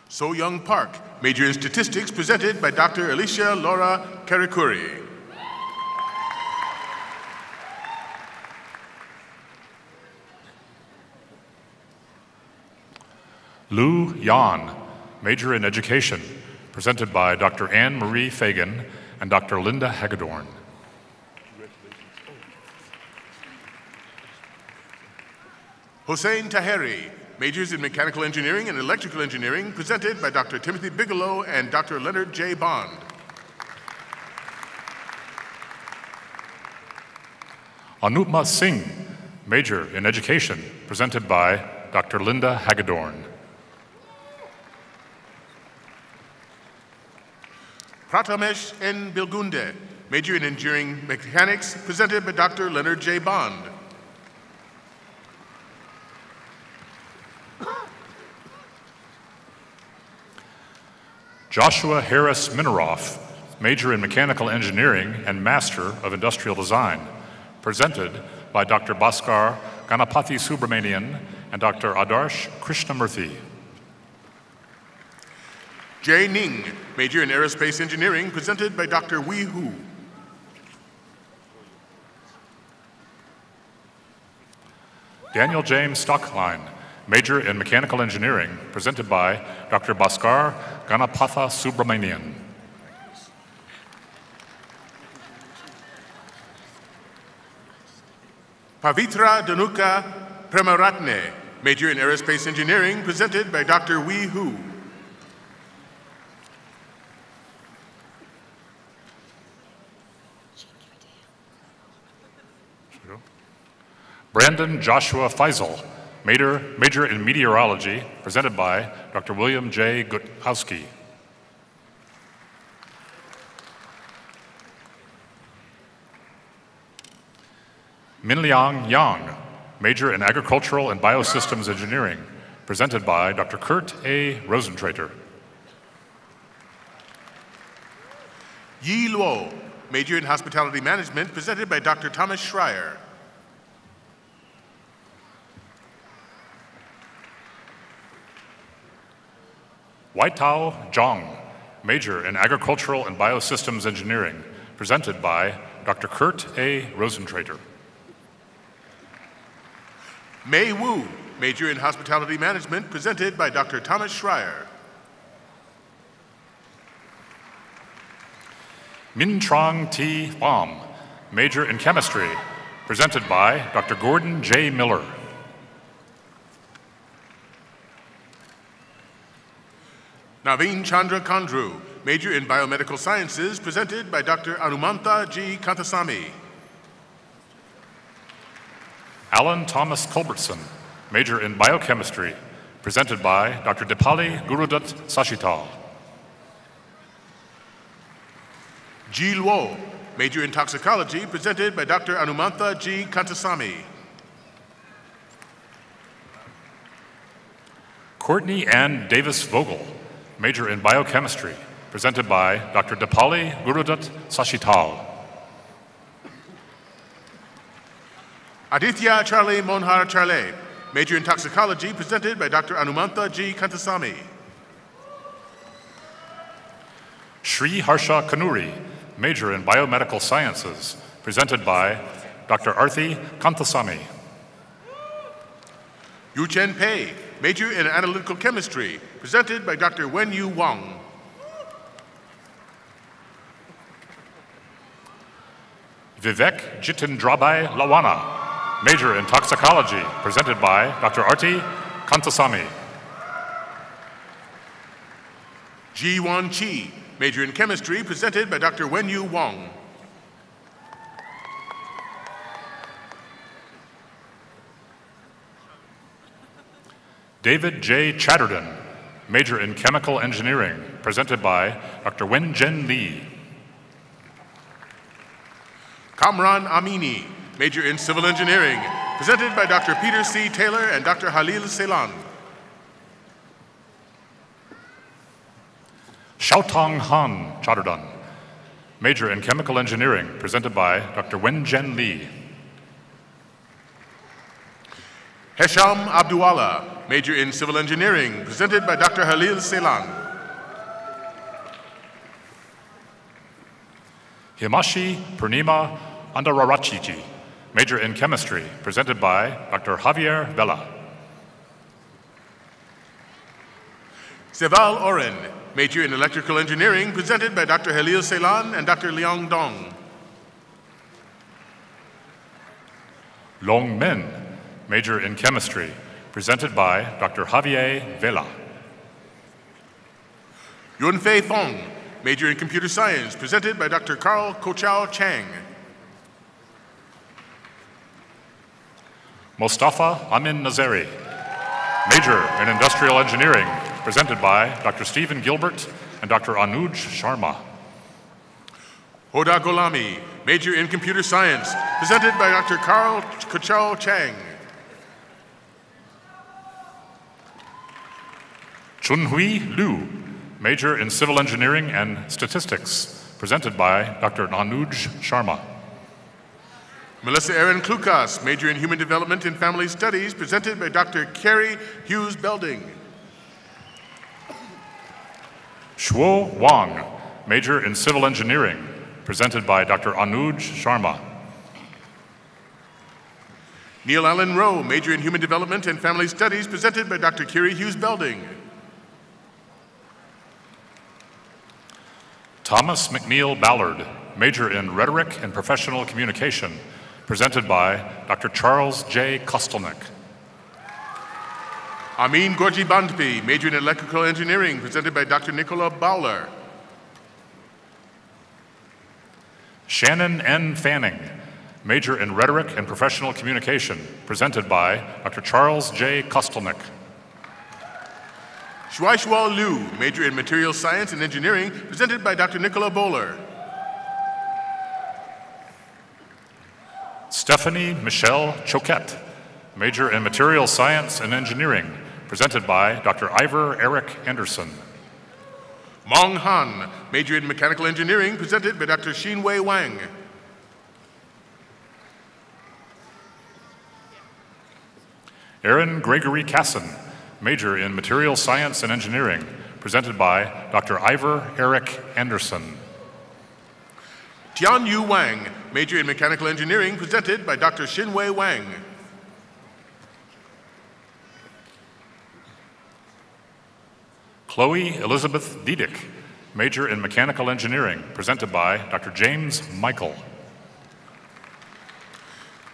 So Young Park, major in statistics, presented by Dr. Alicia Laura Karikuri.
Lu Yan, major in education, presented by Dr. Anne Marie Fagan and Dr. Linda Hagedorn.
Hossein Taheri, majors in mechanical engineering and electrical engineering, presented by Dr. Timothy Bigelow and Dr. Leonard J. Bond.
Anupma Singh, major in education, presented by Dr. Linda Hagedorn.
Pratamesh N. Bilgunde, major in engineering mechanics, presented by Dr. Leonard J. Bond.
Joshua Harris Mineroff, major in mechanical engineering and master of industrial design, presented by Dr. Bhaskar Ganapathy Subramanian and Dr. Adarsh Krishnamurthy.
Jay Ning, major in aerospace engineering, presented by Dr. Wei Hu.
Daniel James Stockline, major in mechanical engineering, presented by Dr. Bhaskar Ganapatha Subramanian.
Pavitra Dhanuka Premaratne, major in aerospace engineering, presented by Dr. Wei Hu.
Brandon Joshua Feisel, major in meteorology, presented by Dr. William J. Gutkowski. Minliang Yang, major in agricultural and biosystems engineering, presented by Dr. Kurt A. Rosentrater.
Yi Luo, major in hospitality management, presented by Dr. Thomas Schreier.
Waitao Zhang, major in agricultural and biosystems engineering, presented by Dr. Kurt A. Rosentrater.
Mei Wu, major in hospitality management, presented by Dr. Thomas Schreier.
Min Trong T. Pham, major in chemistry, presented by Dr. Gordon J. Miller.
Naveen Chandra Kandru, major in biomedical sciences, presented by Dr. Anumantha G. Kantasamy.
Alan Thomas Culbertson, major in biochemistry, presented by Dr. Dipali Gurudat Sashital.
Ji Luo, major in toxicology, presented by Dr. Anumantha G. Kantasamy.
Courtney Ann Davis Vogel, major in biochemistry, presented by Dr. Dipali Gurudat Sashital.
Aditya Charlie Monhar Charle, major in toxicology, presented by Dr. Anumantha G. Kantasamy.
Shri Harsha Kanuri, major in biomedical sciences, presented by Dr. Arthi Kantasamy.
Yu Chen Pei, major in analytical chemistry, presented by Dr. Wen-Yu Wang.
Vivek Jitindrabai Lawana, major in toxicology, presented by Dr. Arthi Kantasamy.
Ji Wan Chi, major in chemistry, presented by Dr. Wen-Yu Wang.
David J. Chatterton, major in chemical engineering, presented by Dr. Wen-Jen Lee.
Kamran Amini, major in civil engineering, presented by Dr. Peter C. Taylor and Dr. Halil Celan.
Xiaotong Han Chatterton, major in chemical engineering, presented by Dr. Wen-Jen Lee.
Hesham Abduwala, major in civil engineering, presented by Dr. Halil Celan.
Himashi Purnima Andararachiji, major in chemistry, presented by Dr. Javier Vela.
Seval Oren, major in electrical engineering, presented by Dr. Halil Celan and Dr. Liang Dong.
Long Min, major in chemistry, presented by Dr. Javier Vela.
Yunfei Fong, major in computer science, presented by Dr. Carl Kochao Chang.
Mostafa Amin Nazari, major in industrial engineering, presented by Dr. Stephen Gilbert and Dr. Anuj Sharma.
Hoda Golami, major in computer science, presented by Dr. Carl Kochao Chang.
Chunhui Liu, major in civil engineering and statistics, presented by Dr. Anuj Sharma.
Melissa Erin Klukas, major in human development and family studies, presented by Dr. Carrie Hughes Belding.
Shuo Wang, major in civil engineering, presented by Dr. Anuj Sharma.
Neil Allen Rowe, major in human development and family studies, presented by Dr. Carrie Hughes Belding.
Thomas McNeil Ballard, major in rhetoric and professional communication, presented by Dr. Charles J. Kostelnik.
Amin Gorji Bandpi, major in electrical engineering, presented by Dr. Nicola Bowler.
Shannon N. Fanning, major in Rhetoric and Professional Communication, presented by Dr. Charles J. Kostelnik.
Shuaishua Liu, major in Materials Science and Engineering, presented by Dr. Nicola Bowler.
Stephanie Michelle Choquette, major in Materials Science and Engineering, presented by Dr. Ivor Eric Anderson.
Mong Han, major in Mechanical Engineering, presented by Dr. Xin-Wei Wang.
Aaron Gregory Casson, major in Materials Science and Engineering, presented by Dr. Ivor Eric Anderson.
Tian Yu Wang, major in Mechanical Engineering, presented by Dr. Xin-Wei Wang.
Chloe Elizabeth Diedick, major in Mechanical Engineering, presented by Dr. James Michael.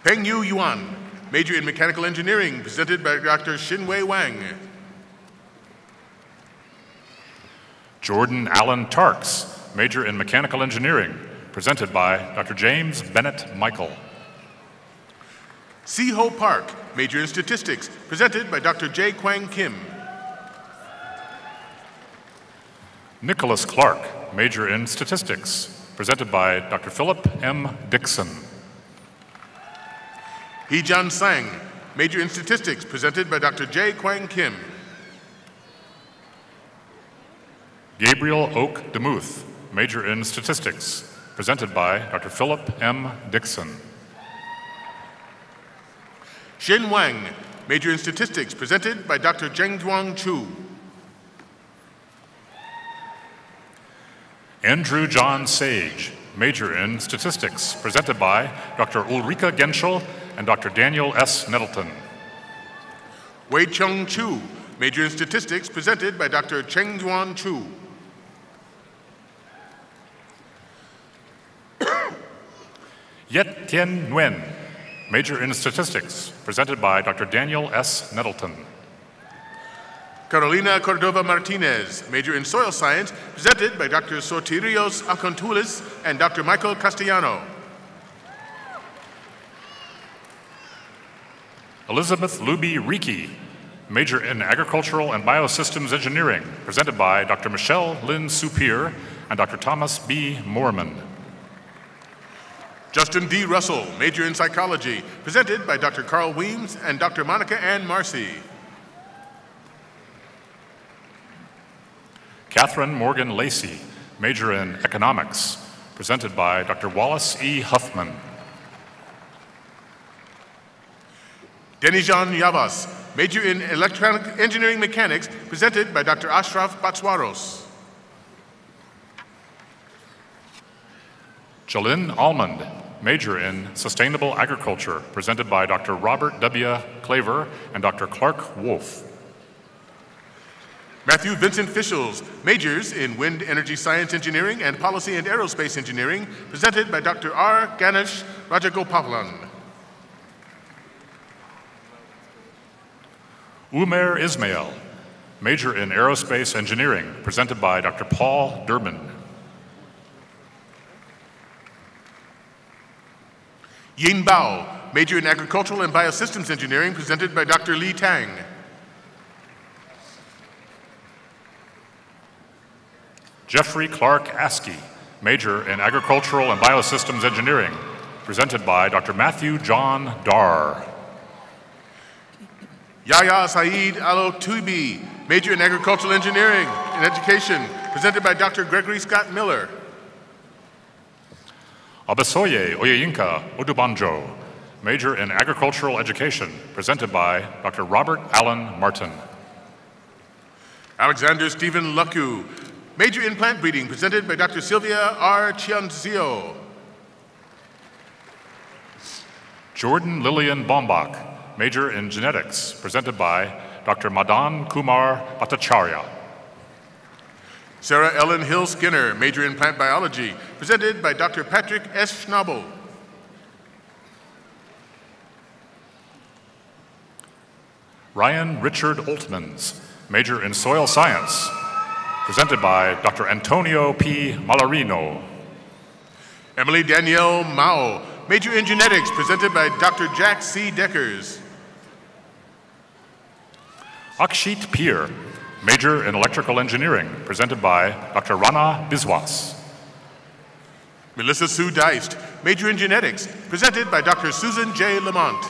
Peng Yu Yuan, major in Mechanical Engineering, presented by Dr. Xin-Wei Wang.
Jordan Allen Tarks, major in Mechanical Engineering, presented by Dr. James Bennett Michael.
Si-Ho Park, major in Statistics, presented by Dr. J. Kwang Kim.
Nicholas Clark, major in Statistics, presented by Dr. Philip M. Dixon.
Hee-Jan Sang, major in Statistics, presented by Dr. J. Kwang Kim.
Gabriel Oak DeMuth, major in Statistics, presented by Dr. Philip M. Dixon.
Shin Wang, major in Statistics, presented by Dr. Zhengduang Chu.
Andrew John Sage, major in Statistics, presented by Dr. Ulrika Genschel and Dr. Daniel S. Nettleton.
Wei Chung Chu, major in Statistics, presented by Dr. Cheng Duan Chu.
Yet Tien Nguyen, major in Statistics, presented by Dr. Daniel S. Nettleton.
Carolina Cordova Martinez, major in Soil Science, presented by Dr. Sotirios Acontulis and Dr. Michael Castellano.
Elizabeth Luby Riki, major in Agricultural and Biosystems Engineering, presented by Dr. Michelle Lynn Supir and Dr. Thomas B. Moorman.
Justin D. Russell, major in Psychology, presented by Dr. Carl Weems and Dr. Monica Ann Marcy.
Catherine Morgan Lacey, major in Economics, presented by Dr. Wallace E. Huffman.
Denijan Yavas, major in Electronic Engineering Mechanics, presented by Dr. Ashraf Batswaros.
Jalyn Almond, major in Sustainable Agriculture, presented by Dr. Robert W. Claver and Dr. Clark Wolf.
Matthew Vincent Fischels, majors in Wind Energy Science Engineering and Policy and Aerospace Engineering, presented by Dr. R. Ganesh Rajagopalan.
Umer Ismail, major in Aerospace Engineering, presented by Dr. Paul Durbin.
Yin Bao, major in Agricultural and Biosystems Engineering, presented by Dr. Li Tang.
Jeffrey Clark Askey, major in Agricultural and Biosystems Engineering, presented by Dr. Matthew John Darr.
Yahya Saeed Alo-Tubi, major in Agricultural Engineering and Education, presented by Dr. Gregory Scott Miller.
Abasoye Oyeyinka Odubanjo, major in Agricultural Education, presented by Dr. Robert Allen Martin.
Alexander Stephen Luku, major in Plant Breeding, presented by Dr. Sylvia R. Chianzio.
Jordan Lillian Bombach, major in Genetics, presented by Dr. Madan Kumar Bhattacharya.
Sarah Ellen Hill Skinner, major in Plant Biology, presented by Dr. Patrick S. Schnabel.
Ryan Richard Oltmans, major in Soil Science, presented by Dr. Antonio P. Malarino.
Emily Danielle Mao, major in genetics, presented by Dr. Jack C. Deckers.
Akshit Peer, major in electrical engineering, presented by Dr. Rana Biswas.
Melissa Sue Deist, major in genetics, presented by Dr. Susan J. Lamont.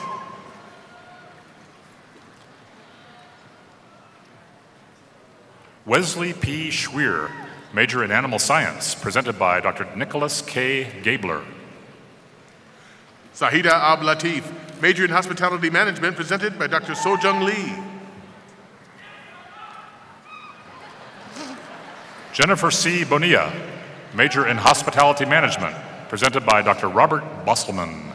Wesley P. Schweer, major in animal science, presented by Dr. Nicholas K. Gabler.
Sahida Ab Latif, major in hospitality management, presented by Dr. Sojung Lee.
Jennifer C. Bonilla, major in hospitality management, presented by Dr. Robert Busselman.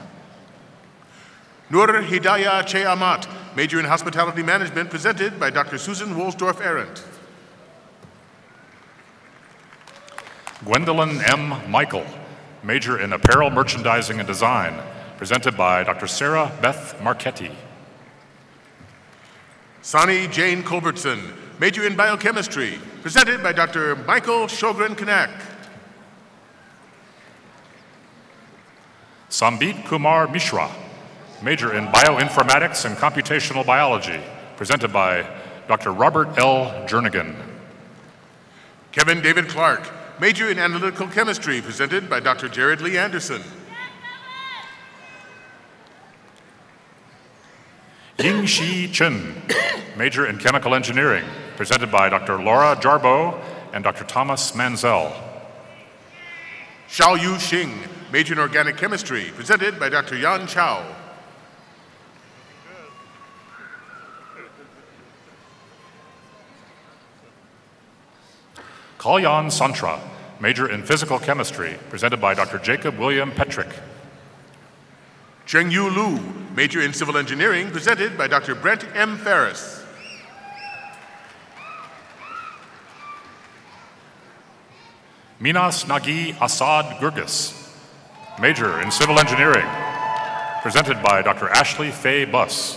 Nur Hidayah Che Amat, major in hospitality management, presented by Dr. Susan Wohlsdorf-Arendt.
Gwendolyn M. Michael, major in apparel merchandising and design, presented by Dr. Sarah Beth Marchetti.
Sani Jane Culbertson, major in biochemistry, presented by Dr. Michael Shogren-Kanak.
Sambit Kumar Mishra, major in bioinformatics and computational biology, presented by Dr. Robert L. Jernigan.
Kevin David Clark, major in analytical chemistry, presented by Dr. Jared Lee Anderson.
Ying-Shi Chen, major in chemical engineering, presented by Dr. Laura Jarbo and Dr. Thomas Manzel.
Xiao Yu Xing, major in organic chemistry, presented by Dr. Yan Chao.
Kalyan Santra, major in physical chemistry, presented by Dr. Jacob William Petrick.
Cheng Yu Lu, major in civil engineering, presented by Dr. Brent M. Ferris.
Minas Nagi Assad Gurgis, major in civil engineering, presented by Dr. Ashley Faye Buss.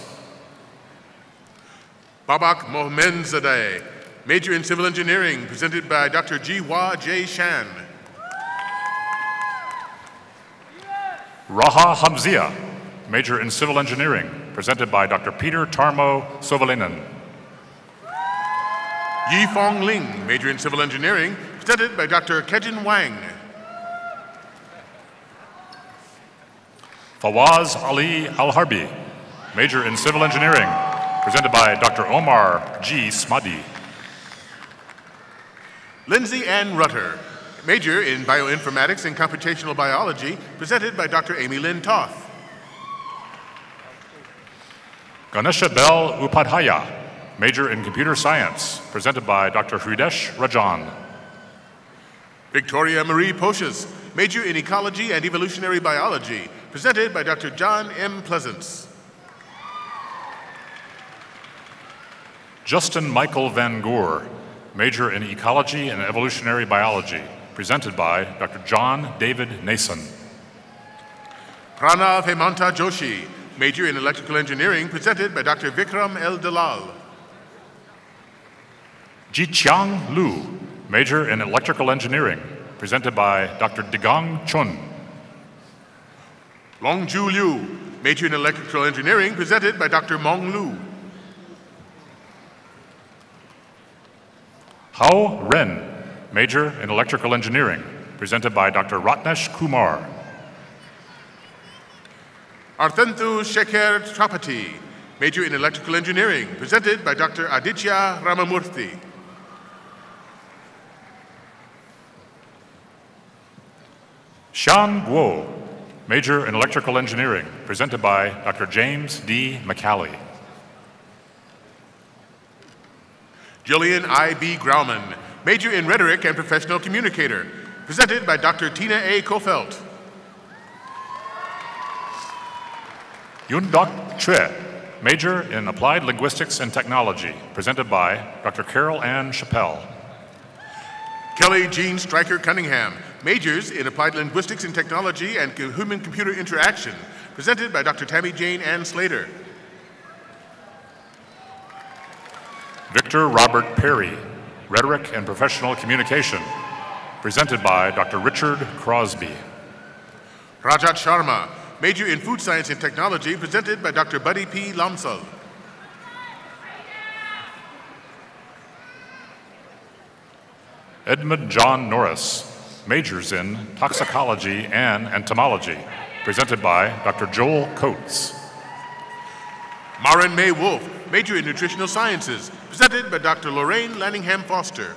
Babak Mohammedzadeh, major in civil engineering, presented by Dr. Ji-Hwa J. Shan.
Raha Hamzia, major in civil engineering, presented by Dr. Peter Tarmo Sovalinen.
Yi Fong Ling, major in civil engineering, presented by Dr. Kejin Wang.
Fawaz Ali Al-Harbi, major in civil engineering, presented by Dr. Omar G. Smadi.
Lindsay Ann Rutter, major in bioinformatics and computational biology, presented by Dr. Amy Lynn Toth.
Ganesha Bell Upadhyaya, major in computer science, presented by Dr. Hridesh Rajan.
Victoria Marie Poches, major in ecology and evolutionary biology, presented by Dr. John M. Pleasance.
Justin Michael Van Goor, major in ecology and evolutionary biology, presented by Dr. John David Nason.
Pranav Hemanta Joshi, major in electrical engineering, presented by Dr. Vikram L. Dalal.
Jiqiang Lu, major in electrical engineering, presented by Dr. Digang Chun.
Longju Liu, major in electrical engineering, presented by Dr. Mong Lu.
Hao Ren, major in electrical engineering, presented by Dr. Ratnesh Kumar.
Arthentu Shekhar Trapati, major in electrical engineering, presented by Dr. Aditya Ramamurthy.
Shan Guo, major in electrical engineering, presented by Dr. James D. McCallie.
Jillian I.B. Grauman, major in rhetoric and professional communicator, presented by Dr. Tina A. Kofelt.
Yundok Chue, major in applied linguistics and technology, presented by Dr. Carol Ann Chappell.
Kelly Jean Stryker Cunningham, majors in applied linguistics and technology and human-computer interaction, presented by Dr. Tammy Jane Ann Slater.
Victor Robert Perry, rhetoric and professional communication, presented by Dr. Richard Crosby.
Rajat Sharma, major in food science and technology, presented by Dr. Buddy P. Lamsal.
Edmund John Norris, majors in toxicology and entomology, presented by Dr. Joel Coates.
Maren May Wolf, major in nutritional sciences, presented by Dr. Lorraine Lanningham Foster.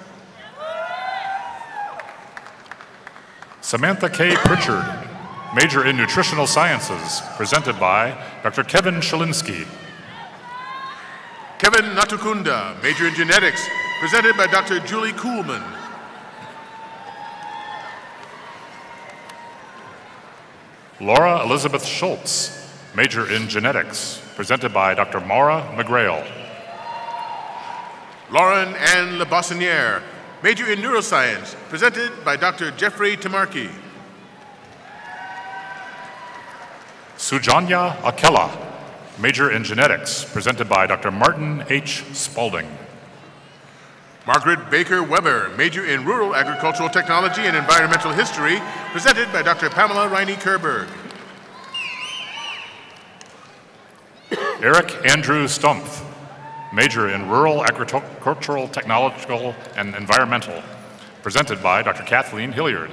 Samantha K. Pritchard, major in nutritional sciences, presented by Dr. Kevin Shalinsky.
Kevin Natukunda, major in genetics, presented by Dr. Julie Kuhlman.
Laura Elizabeth Schultz, major in genetics, presented by Dr. Maura McGrail.
Lauren Ann Labossiniere, major in neuroscience, presented by Dr. Jeffrey Tamarki.
Sujanya Akella, major in genetics, presented by Dr. Martin H. Spalding.
Margaret Baker Weber, major in rural agricultural technology and environmental history, presented by Dr. Pamela Riney Kerberg.
Eric Andrew Stumpf, major in rural agricultural, technological, and environmental, presented by Dr. Kathleen Hilliard.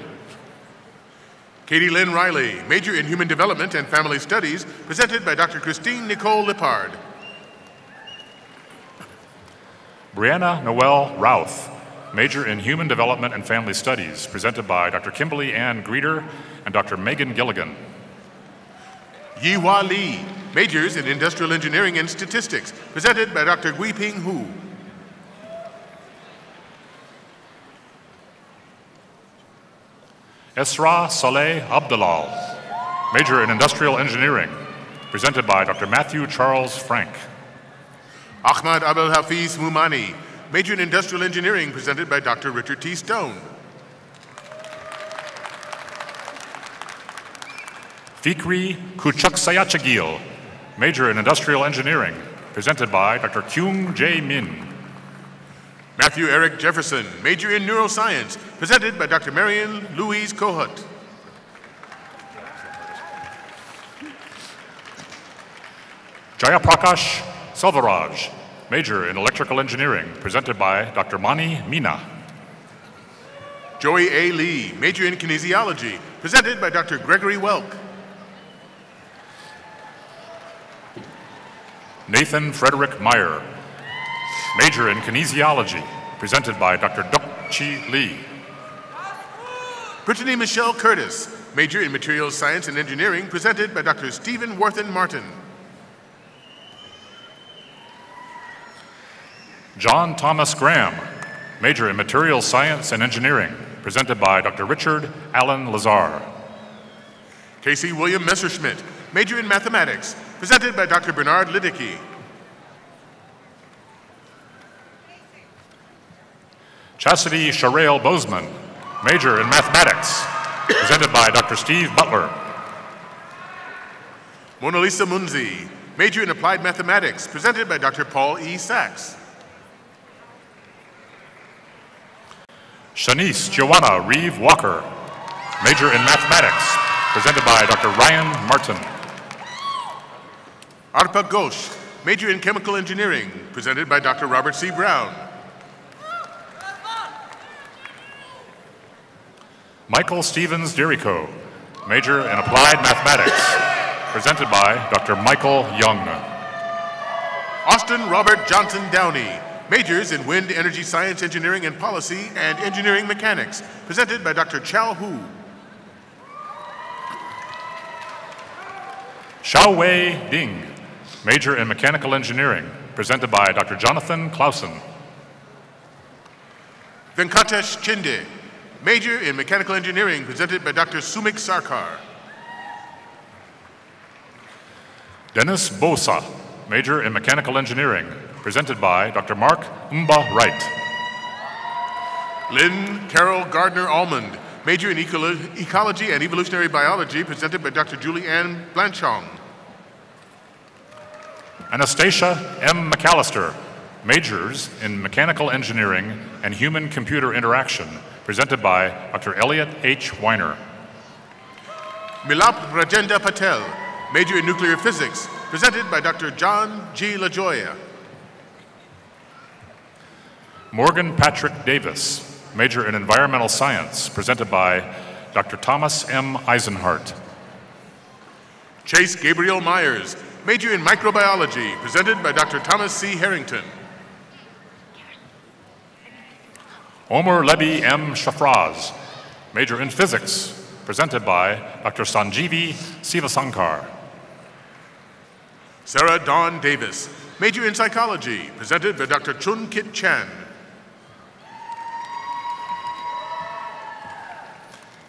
Katie Lynn Riley, major in human development and family studies, presented by Dr. Christine Nicole Lippard.
Brianna Noel Routh, major in human development and family studies, presented by Dr. Kimberly Ann Greeter and Dr. Megan Gilligan.
Yi-Hua Lee, majors in industrial engineering and statistics, presented by Dr. Gui-Ping Hu.
Esra Saleh Abdalal, major in industrial engineering, presented by Dr. Matthew Charles Frank.
Ahmad Abel Hafiz Mumani, major in industrial engineering, presented by Dr. Richard T. Stone.
Fikri Kuchaksayachagil, major in industrial engineering, presented by Dr. Kyung Jae Min.
Matthew Eric Jefferson, major in neuroscience, presented by Dr. Marion Louise Kohut.
Jayaprakash Selvaraj, major in electrical engineering, presented by Dr. Mani Meena.
Joey A. Lee, major in kinesiology, presented by Dr. Gregory Welk.
Nathan Frederick Meyer, major in kinesiology, presented by Dr. Dok-Chi Lee.
Brittany Michelle Curtis, major in materials science and engineering, presented by Dr. Stephen Worthen Martin.
John Thomas Graham, major in materials science and engineering, presented by Dr. Richard Allen Lazar.
Casey William Messerschmidt, major in mathematics, presented by Dr. Bernard Liddicky.
Chastity Sharale Bozeman, major in mathematics, presented by Dr. Steve Butler.
Mona Lisa Munzi, major in applied mathematics, presented by Dr. Paul E. Sachs.
Shanice Joanna Reeve Walker, major in mathematics, presented by Dr. Ryan Martin.
Arpa Ghosh, major in chemical engineering, presented by Dr. Robert C. Brown.
Michael Stevens Dirico, major in applied mathematics, presented by Dr. Michael Young.
Austin Robert Johnson Downey, majors in wind energy science, engineering and policy, and engineering mechanics, presented by Dr. Chow Hu.
Xiao Wei Ding, major in mechanical engineering, presented by Dr. Jonathan Clausen.
Venkatesh Chinde, major in mechanical engineering, presented by Dr. Sumik Sarkar.
Dennis Bosa, major in mechanical engineering, presented by Dr. Mark Mba Wright.
Lynn Carol Gardner Almond, major in ecology and evolutionary biology, presented by Dr. Julie Ann Blanchong.
Anastasia M. McAllister, majors in mechanical engineering and human-computer interaction, presented by Dr. Elliot H. Weiner.
Milap Rajendra Patel, major in nuclear physics, presented by Dr. John G. LaJoya.
Morgan Patrick Davis, major in environmental science, presented by Dr. Thomas M. Eisenhart.
Chase Gabriel Myers, major in microbiology, presented by Dr. Thomas C. Harrington.
Omer Lebi M. Shafraz, major in physics, presented by Dr. Sanjeevi Sivasankar.
Sarah Dawn Davis, major in psychology, presented by Dr. Chun Kit Chan.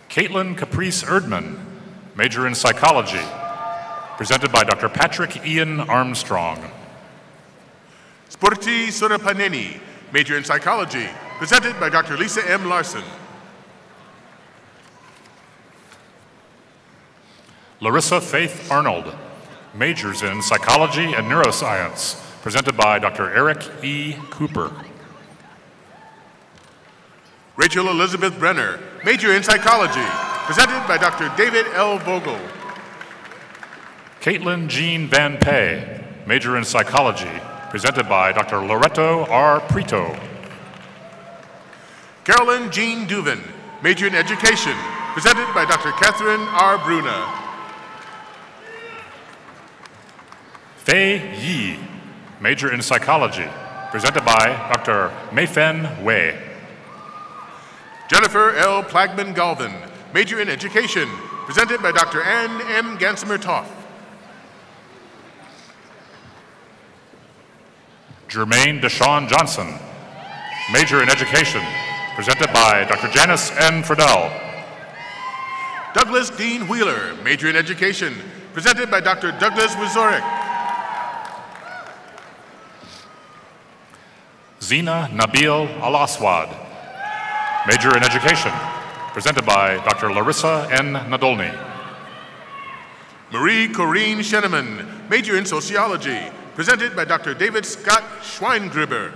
Caitlin Caprice Erdman, major in psychology, presented by Dr. Patrick Ian Armstrong.
Spurti Surapaneni, major in psychology, presented by Dr. Lisa M. Larson.
Larissa Faith Arnold, majors in psychology and neuroscience, presented by Dr. Eric E. Cooper.
Rachel Elizabeth Brenner, major in psychology, presented by Dr. David L. Vogel.
Caitlin Jean Van Pay, major in psychology, presented by Dr. Loreto R. Prito.
Carolyn Jean Duvin, major in education, presented by Dr. Catherine R. Bruna.
Fei Yi, major in psychology, presented by Dr. Meifen Wei.
Jennifer L. Plagman Galvin, major in education, presented by Dr. Ann M. Gansimer-Toff.
Jermaine Deshawn Johnson, major in education, presented by Dr. Janice N. Friedel.
Douglas Dean Wheeler, major in education, presented by Dr. Douglas Wizorik.
Zina Nabil Al-Aswad, major in education, presented by Dr. Larissa N. Nadolny.
Marie Corrine Sheneman, major in sociology, presented by Dr. David Scott Schweingruber.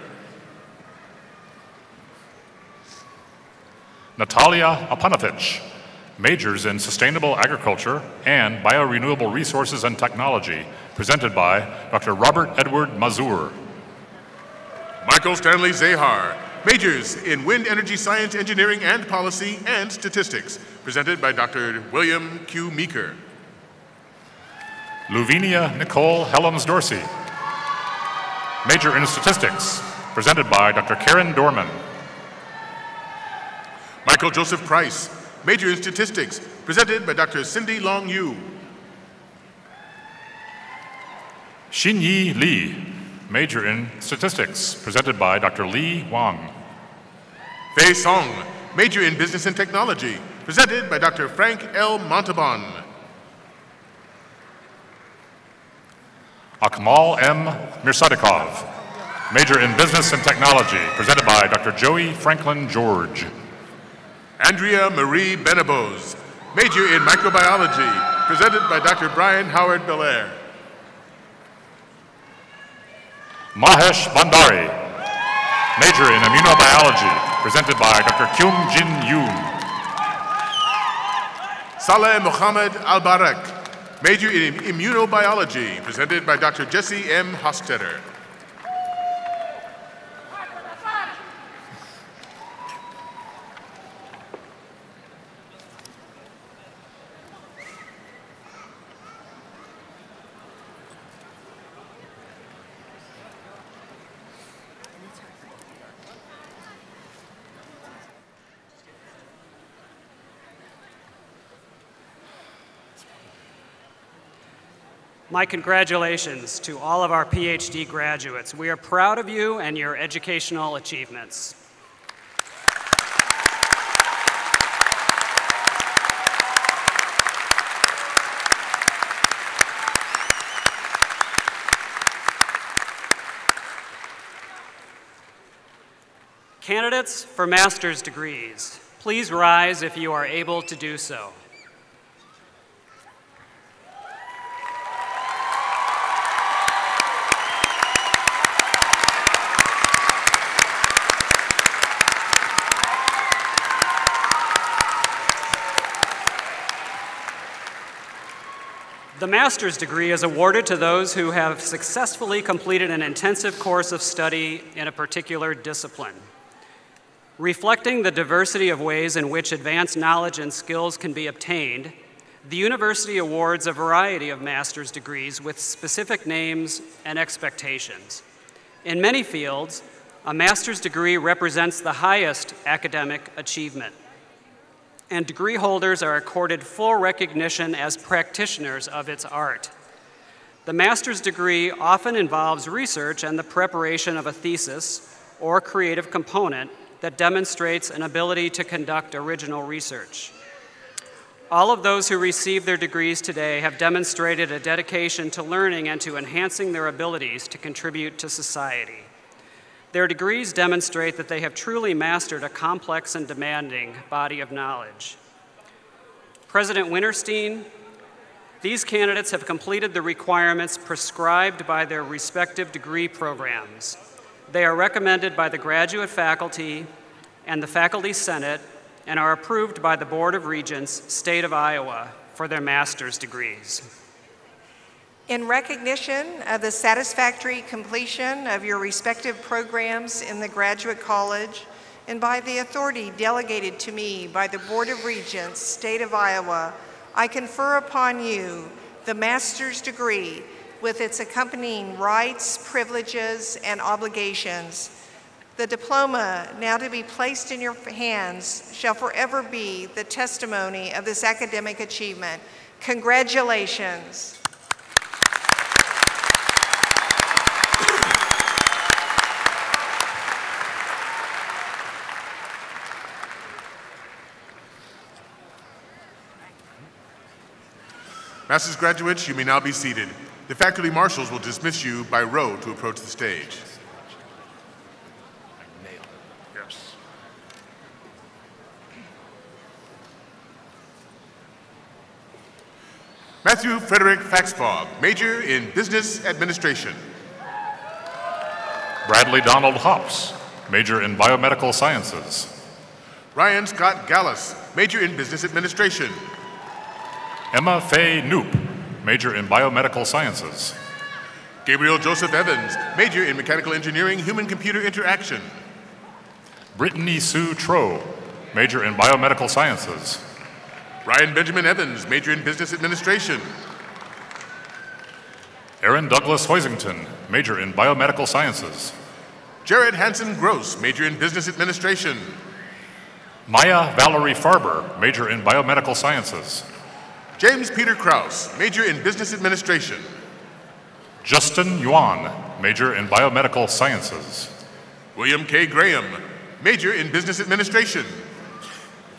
Natalia Apanovich, majors in sustainable agriculture and biorenewable resources and technology, presented by Dr. Robert Edward Mazur.
Michael Stanley Zahar, majors in wind energy science, engineering, and policy and statistics, presented by Dr. William Q. Meeker.
Luvinia Nicole Helms-Dorsey, major in statistics, presented by Dr. Karen Dorman.
Michael Joseph Price, major in statistics, presented by Dr. Cindy Long Yu.
Xinyi Li, major in statistics, presented by Dr. Li Wang.
Fei Song, major in business and technology, presented by Dr. Frank L. Montalban.
Akmal M. Mirsadikov, major in business and technology, presented by Dr. Joey Franklin George.
Andrea Marie Benabose, major in microbiology, presented by Dr. Brian Howard Belair.
Mahesh Bandari, major in immunobiology, presented by Dr. Kyung Jin Yoon.
Saleh Mohammed Al-Barak, major in immunobiology, presented by Dr. Jesse M. Hostetter.
My congratulations to all of our PhD graduates. We are proud of you and your educational achievements. Candidates for master's degrees, please rise if you are able to do so. The master's degree is awarded to those who have successfully completed an intensive course of study in a particular discipline. Reflecting the diversity of ways in which advanced knowledge and skills can be obtained, the university awards a variety of master's degrees with specific names and expectations. In many fields, a master's degree represents the highest academic achievement, and degree holders are accorded full recognition as practitioners of its art. The master's degree often involves research and the preparation of a thesis or creative component that demonstrates an ability to conduct original research. All of those who receive their degrees today have demonstrated a dedication to learning and to enhancing their abilities to contribute to society. Their degrees demonstrate that they have truly mastered a complex and demanding body of knowledge. President Winterstein, these candidates have completed the requirements prescribed by their respective degree programs. They are recommended by the graduate faculty and the Faculty Senate and are approved by the Board of Regents, State of Iowa, for their master's degrees.
In recognition of the satisfactory completion of your respective programs in the Graduate College, and by the authority delegated to me by the Board of Regents, State of Iowa, I confer upon you the master's degree with its accompanying rights, privileges, and obligations. The diploma now to be placed in your hands shall forever be the testimony of this academic achievement. Congratulations.
Master's graduates, you may now be seated. The faculty marshals will dismiss you by row to approach the stage. Yes. Matthew Frederick Faxbaugh, major in Business Administration.
Bradley Donald Hops, major in Biomedical Sciences.
Ryan Scott Gallus, major in Business Administration.
Emma Faye Knoop, major in Biomedical Sciences.
Gabriel Joseph Evans, major in Mechanical Engineering, Human-Computer Interaction.
Brittany Sue Troe, major in Biomedical Sciences.
Ryan Benjamin Evans, major in Business Administration.
Aaron Douglas Hoisington, major in Biomedical Sciences.
Jared Hanson Gross, major in Business Administration.
Maya Valerie Farber, major in Biomedical Sciences.
James Peter Krause, major in Business Administration.
Justin Yuan, major in Biomedical Sciences.
William K. Graham, major in Business Administration.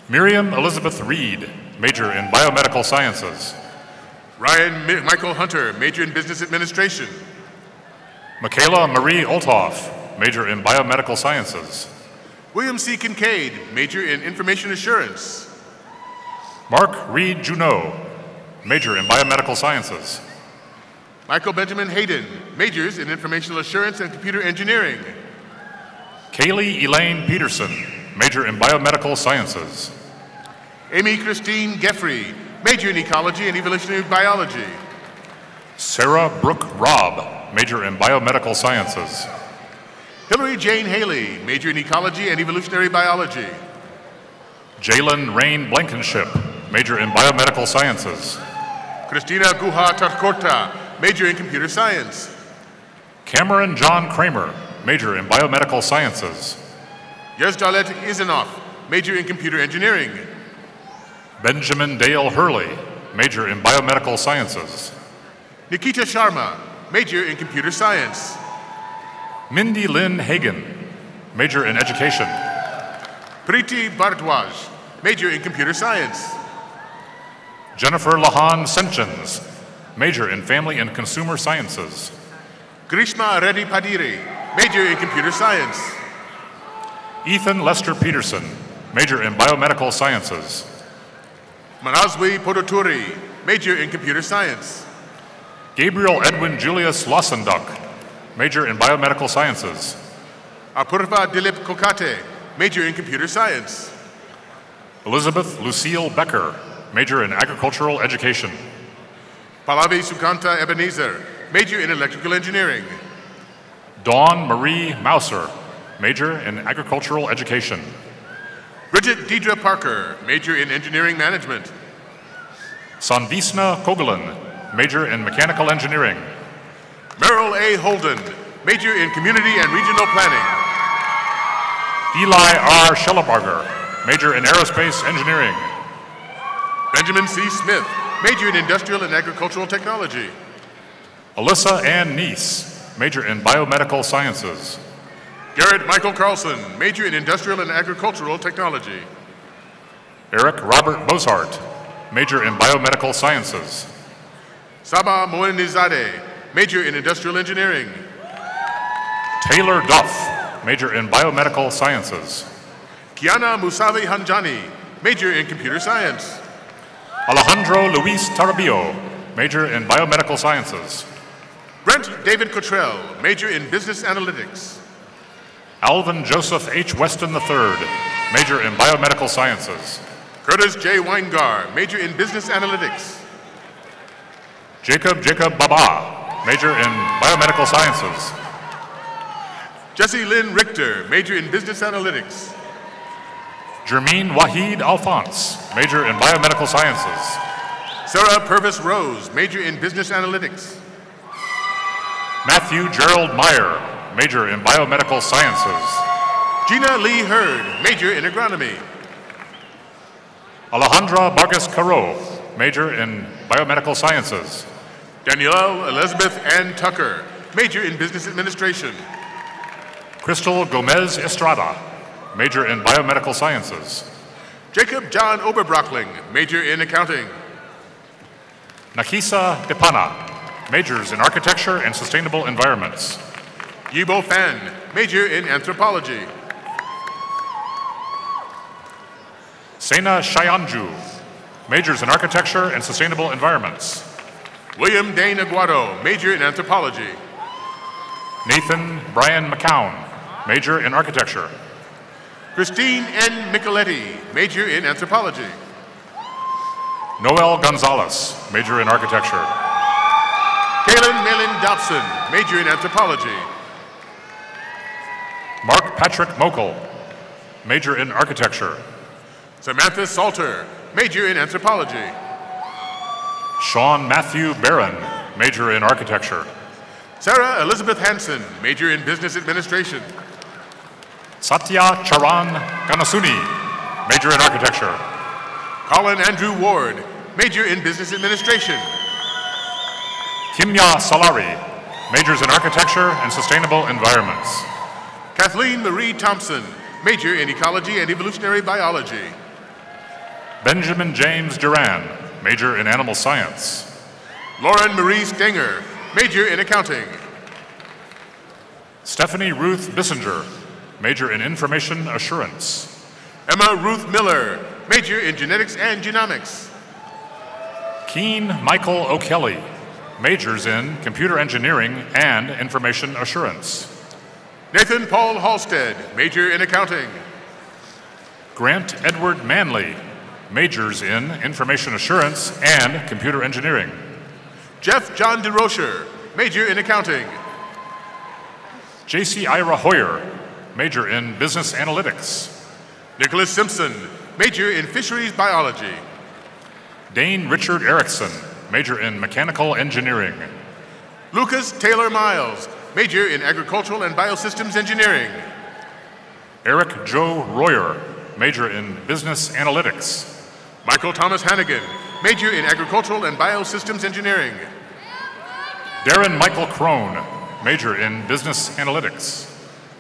Miriam Elizabeth Reed, major in Biomedical Sciences.
Ryan Michael Hunter, major in Business Administration.
Michaela Marie Olthoff, major in Biomedical Sciences.
William C. Kincaid, major in Information Assurance.
Mark Reed Junot, major in Biomedical Sciences.
Michael Benjamin Hayden, majors in Informational Assurance and Computer Engineering.
Kaylee Elaine Peterson, major in Biomedical Sciences.
Amy Christine Geffrey, major in Ecology and Evolutionary Biology.
Sarah Brooke Robb, major in Biomedical Sciences.
Hillary Jane Haley, major in Ecology and Evolutionary Biology.
Jalen Rain Blankenship, major in Biomedical Sciences.
Christina Guha Tarkota, major in Computer Science.
Cameron John Kramer, major in Biomedical Sciences.
Yezdalet Izanov, major in Computer Engineering.
Benjamin Dale Hurley, major in Biomedical Sciences.
Nikita Sharma, major in Computer Science.
Mindy Lynn Hagan, major in Education.
Preeti Bharadwaj, major in Computer Science.
Jennifer Lahan Senchens, major in Family and Consumer Sciences.
Grishma Reddy Padiri, major in Computer Science.
Ethan Lester Peterson, major in Biomedical Sciences.
Manazwi Podoturi, major in Computer Science.
Gabriel Edwin Julius Lossenduk, major in Biomedical Sciences.
Apurva Dilip Kokate, major in Computer Science.
Elizabeth Lucille Becker, major in Agricultural Education.
Pallavi Sukanta Ebenezer, major in electrical engineering.
Dawn Marie Mauser, major in agricultural education.
Bridget Deidre Parker, major in engineering management.
Sanvisna Kogalan, major in mechanical engineering.
Merrill A. Holden, major in community and regional planning.
Eli R. Schellebarger, major in aerospace engineering.
Benjamin C. Smith, major in industrial and agricultural technology.
Alyssa Ann Neese, major in biomedical sciences.
Garrett Michael Carlson, major in industrial and agricultural technology.
Eric Robert Mozart, major in biomedical sciences.
Saba Moinizadeh, major in industrial engineering.
Taylor Duff, major in biomedical sciences.
Kiana Musavi Hanjani, major in computer science.
Alejandro Luis Tarabillo, major in biomedical sciences.
Brent David Cottrell, major in business analytics.
Alvin Joseph H. Weston III, major in biomedical sciences.
Curtis J. Weingar, major in business analytics.
Jacob Baba, major in biomedical sciences.
Jesse Lynn Richter, major in business analytics.
Jermaine Wahid Alphonse, major in biomedical sciences.
Sarah Purvis Rose, major in business analytics.
Matthew Gerald Meyer, major in biomedical sciences.
Gina Lee Hurd, major in agronomy.
Alejandra Vargas Caro, major in biomedical sciences.
Danielle Elizabeth Ann Tucker, major in business administration.
Crystal Gomez Estrada, major in biomedical sciences.
Jacob John Oberbrockling, major in accounting.
Nakisa Depana, majors in architecture and sustainable environments.
Yibo Fan, major in anthropology.
Sena Shayanju, majors in architecture and sustainable environments.
William Dane Aguado, major in anthropology.
Nathan Brian McCown, major in architecture.
Christine N. Micheletti, major in anthropology.
Noel Gonzalez, major in architecture.
Kaylin Malin Dobson, major in anthropology.
Mark Patrick Mokel, major in architecture.
Samantha Salter, major in anthropology.
Sean Matthew Barron, major in architecture.
Sarah Elizabeth Hansen, major in business administration.
Satya Charan Ganasuni, major in architecture.
Colin Andrew Ward, major in business administration.
Kimya Salari, majors in architecture and sustainable environments.
Kathleen Marie Thompson, major in ecology and evolutionary biology.
Benjamin James Duran, major in animal science.
Lauren Marie Stenger, major in accounting.
Stephanie Ruth Bissinger, major in information assurance.
Emma Ruth Miller, major in genetics and genomics.
Keen Michael O'Kelly, majors in computer engineering and information assurance.
Nathan Paul Halstead, major in accounting.
Grant Edward Manley, majors in information assurance and computer engineering.
Jeff John DeRocher, major in accounting.
JC Ira Hoyer, major in business analytics.
Nicholas Simpson, major in fisheries biology.
Dane Richard Erickson, major in mechanical engineering.
Lucas Taylor Miles, major in agricultural and biosystems engineering.
Eric Joe Royer, major in business analytics.
Michael Thomas Hannigan, major in agricultural and biosystems engineering.
Darren Michael Crone, major in business analytics.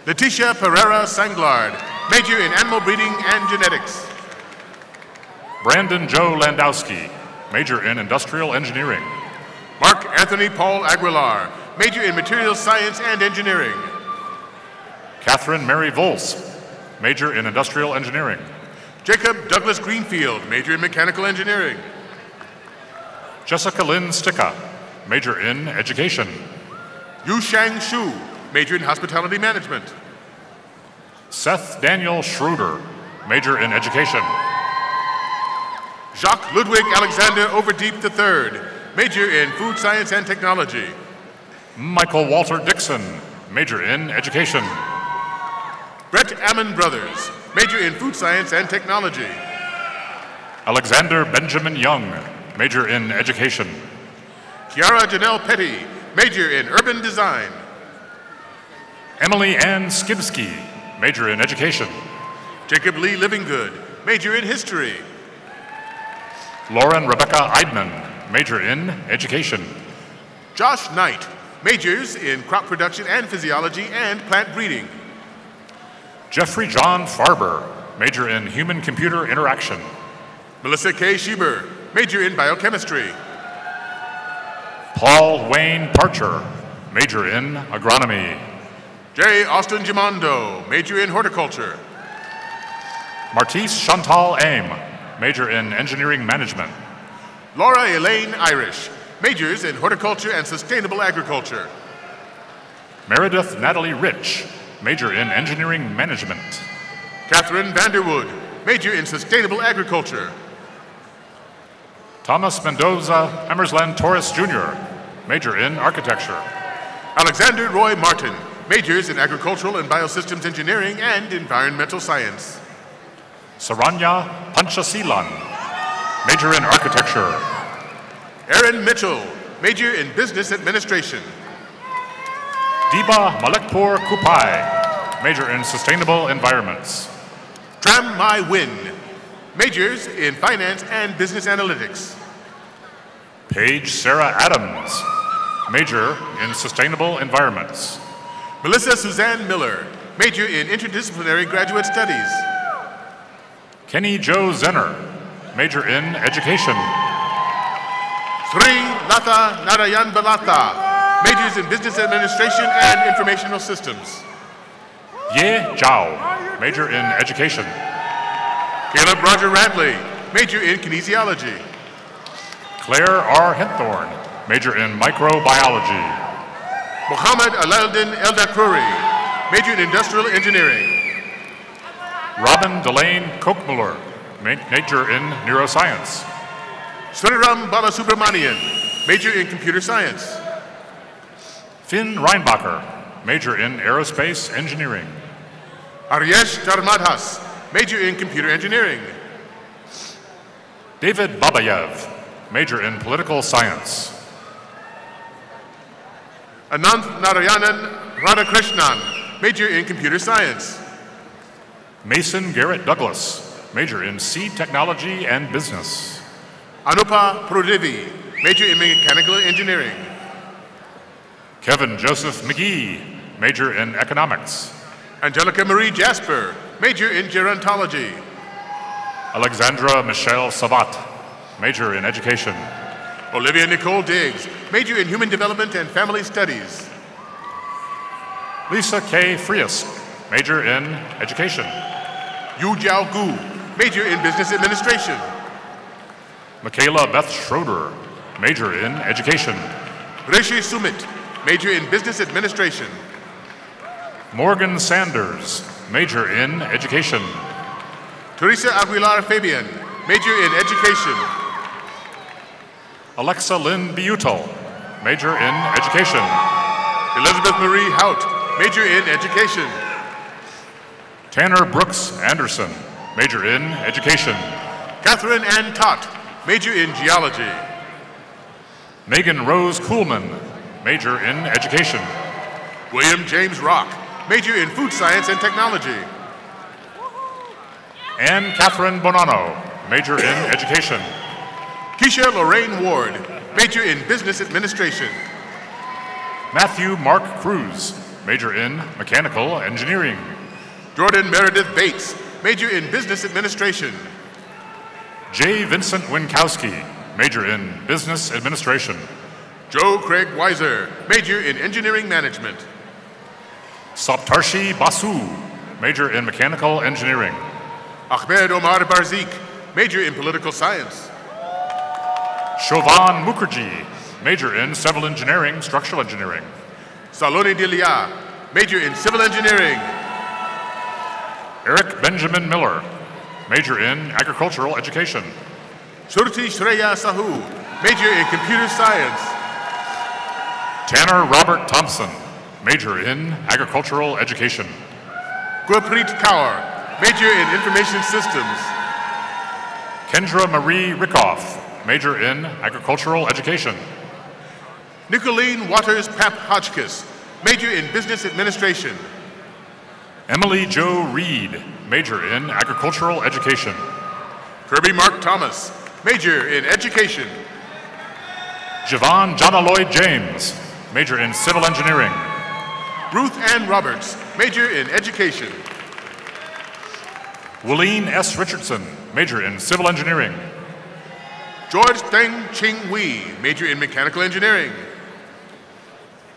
Leticia Pereira Sanglard, major in animal breeding and genetics.
Brandon Joe Landowski, major in industrial engineering.
Mark Anthony Paul Aguilar, major in materials science and engineering.
Catherine Mary Volz, major in industrial engineering.
Jacob Douglas Greenfield, major in mechanical engineering.
Jessica Lynn Sticka, major in education.
Yu Shang Shu, major in hospitality management.
Seth Daniel Schroeder, major in education.
Jacques Ludwig Alexander Overdeep III, major in food science and technology.
Michael Walter Dixon, major in education.
Brett Ammon Brothers, major in food science and technology.
Alexander Benjamin Young, major in education.
Kiara Janelle Petty, major in urban design.
Emily Ann Skibsky, major in education.
Jacob Lee Livinggood, major in history.
Lauren Rebecca Eidman, major in education.
Josh Knight, majors in crop production and physiology and plant breeding.
Jeffrey John Farber, major in human-computer interaction.
Melissa K. Schieber, major in biochemistry.
Paul Wayne Parcher, major in agronomy.
J. Austin Gimondo, major in horticulture.
Martise Chantal Aim, major in engineering management.
Laura Elaine Irish, majors in horticulture and sustainable agriculture.
Meredith Natalie Rich, major in engineering management.
Catherine Vanderwood, major in sustainable agriculture.
Thomas Mendoza Hammersland Torres Jr., major in architecture.
Alexander Roy Martin, majors in agricultural and biosystems engineering and environmental science.
Saranya Panchasilan, major in architecture.
Aaron Mitchell, major in business administration.
Diba Malekpur Kupai, major in sustainable environments.
Tram Mai Win, majors in finance and business analytics.
Paige Sarah Adams, major in sustainable environments.
Melissa Suzanne Miller, major in interdisciplinary graduate studies.
Kenny Joe Zenner, major in education.
Sri Lata Narayan Balata, majors in business administration and informational systems.
Ye Zhao, major in education.
Caleb Roger Radley, major in kinesiology.
Claire R. Henthorn, major in microbiology.
Mohammed Aladdin Eldakruri, major in industrial engineering.
Robin Delane Kochmuller, major in neuroscience.
Suniram Balasubramanian, major in computer science.
Finn Reinbacher, major in aerospace engineering.
Aryesh Dharmadhas, major in computer engineering.
David Babayev, major in political science.
Ananth Narayanan Radhakrishnan, major in computer science.
Mason Garrett Douglas, major in seed technology and business.
Anupa Prudevi, major in mechanical engineering.
Kevin Joseph McGee, major in economics.
Angelica Marie Jasper, major in gerontology.
Alexandra Michelle Savat, major in education.
Olivia Nicole Diggs, major in human development and family studies.
Lisa K. Frias, major in education.
Yu Jiao Gu, major in business administration.
Michaela Beth Schroeder, major in education.
Rishi Sumit, major in business administration.
Morgan Sanders, major in education.
Teresa Aguilar Fabian, major in education.
Alexa Lynn Biuto, major in education.
Elizabeth Marie Hout, major in education.
Tanner Brooks Anderson, major in education.
Catherine Ann Tott, major in geology.
Megan Rose Kuhlman, major in education.
William James Rock, major in food science and technology.
Anne Catherine Bonanno, major in education.
Keisha Lorraine Ward, major in business administration.
Matthew Mark Cruz, major in mechanical engineering.
Jordan Meredith Bates, major in business administration.
J. Vincent Winkowski, major in business administration.
Joe Craig Weiser, major in engineering management.
Saptarshi Basu, major in mechanical engineering.
Ahmed Omar Barzik, major in political science.
Shovan Mukherjee, major in civil engineering, structural engineering.
Saloni Dilia, major in civil engineering.
Eric Benjamin Miller, major in agricultural education.
Shruti Shreya Sahu, major in computer science.
Tanner Robert Thompson, major in agricultural education.
Gurpreet Kaur, major in information systems.
Kendra Marie Rickoff, major in agricultural education.
Nicolene Waters Pap Hotchkiss, major in business administration.
Emily Jo Reed, major in agricultural education.
Kirby Mark Thomas, major in education.
Javon Jonna Lloyd James, major in civil engineering.
Ruth Ann Roberts, major in education.
Willeen S. Richardson, major in civil engineering.
George Theng Ching Wee, major in mechanical engineering.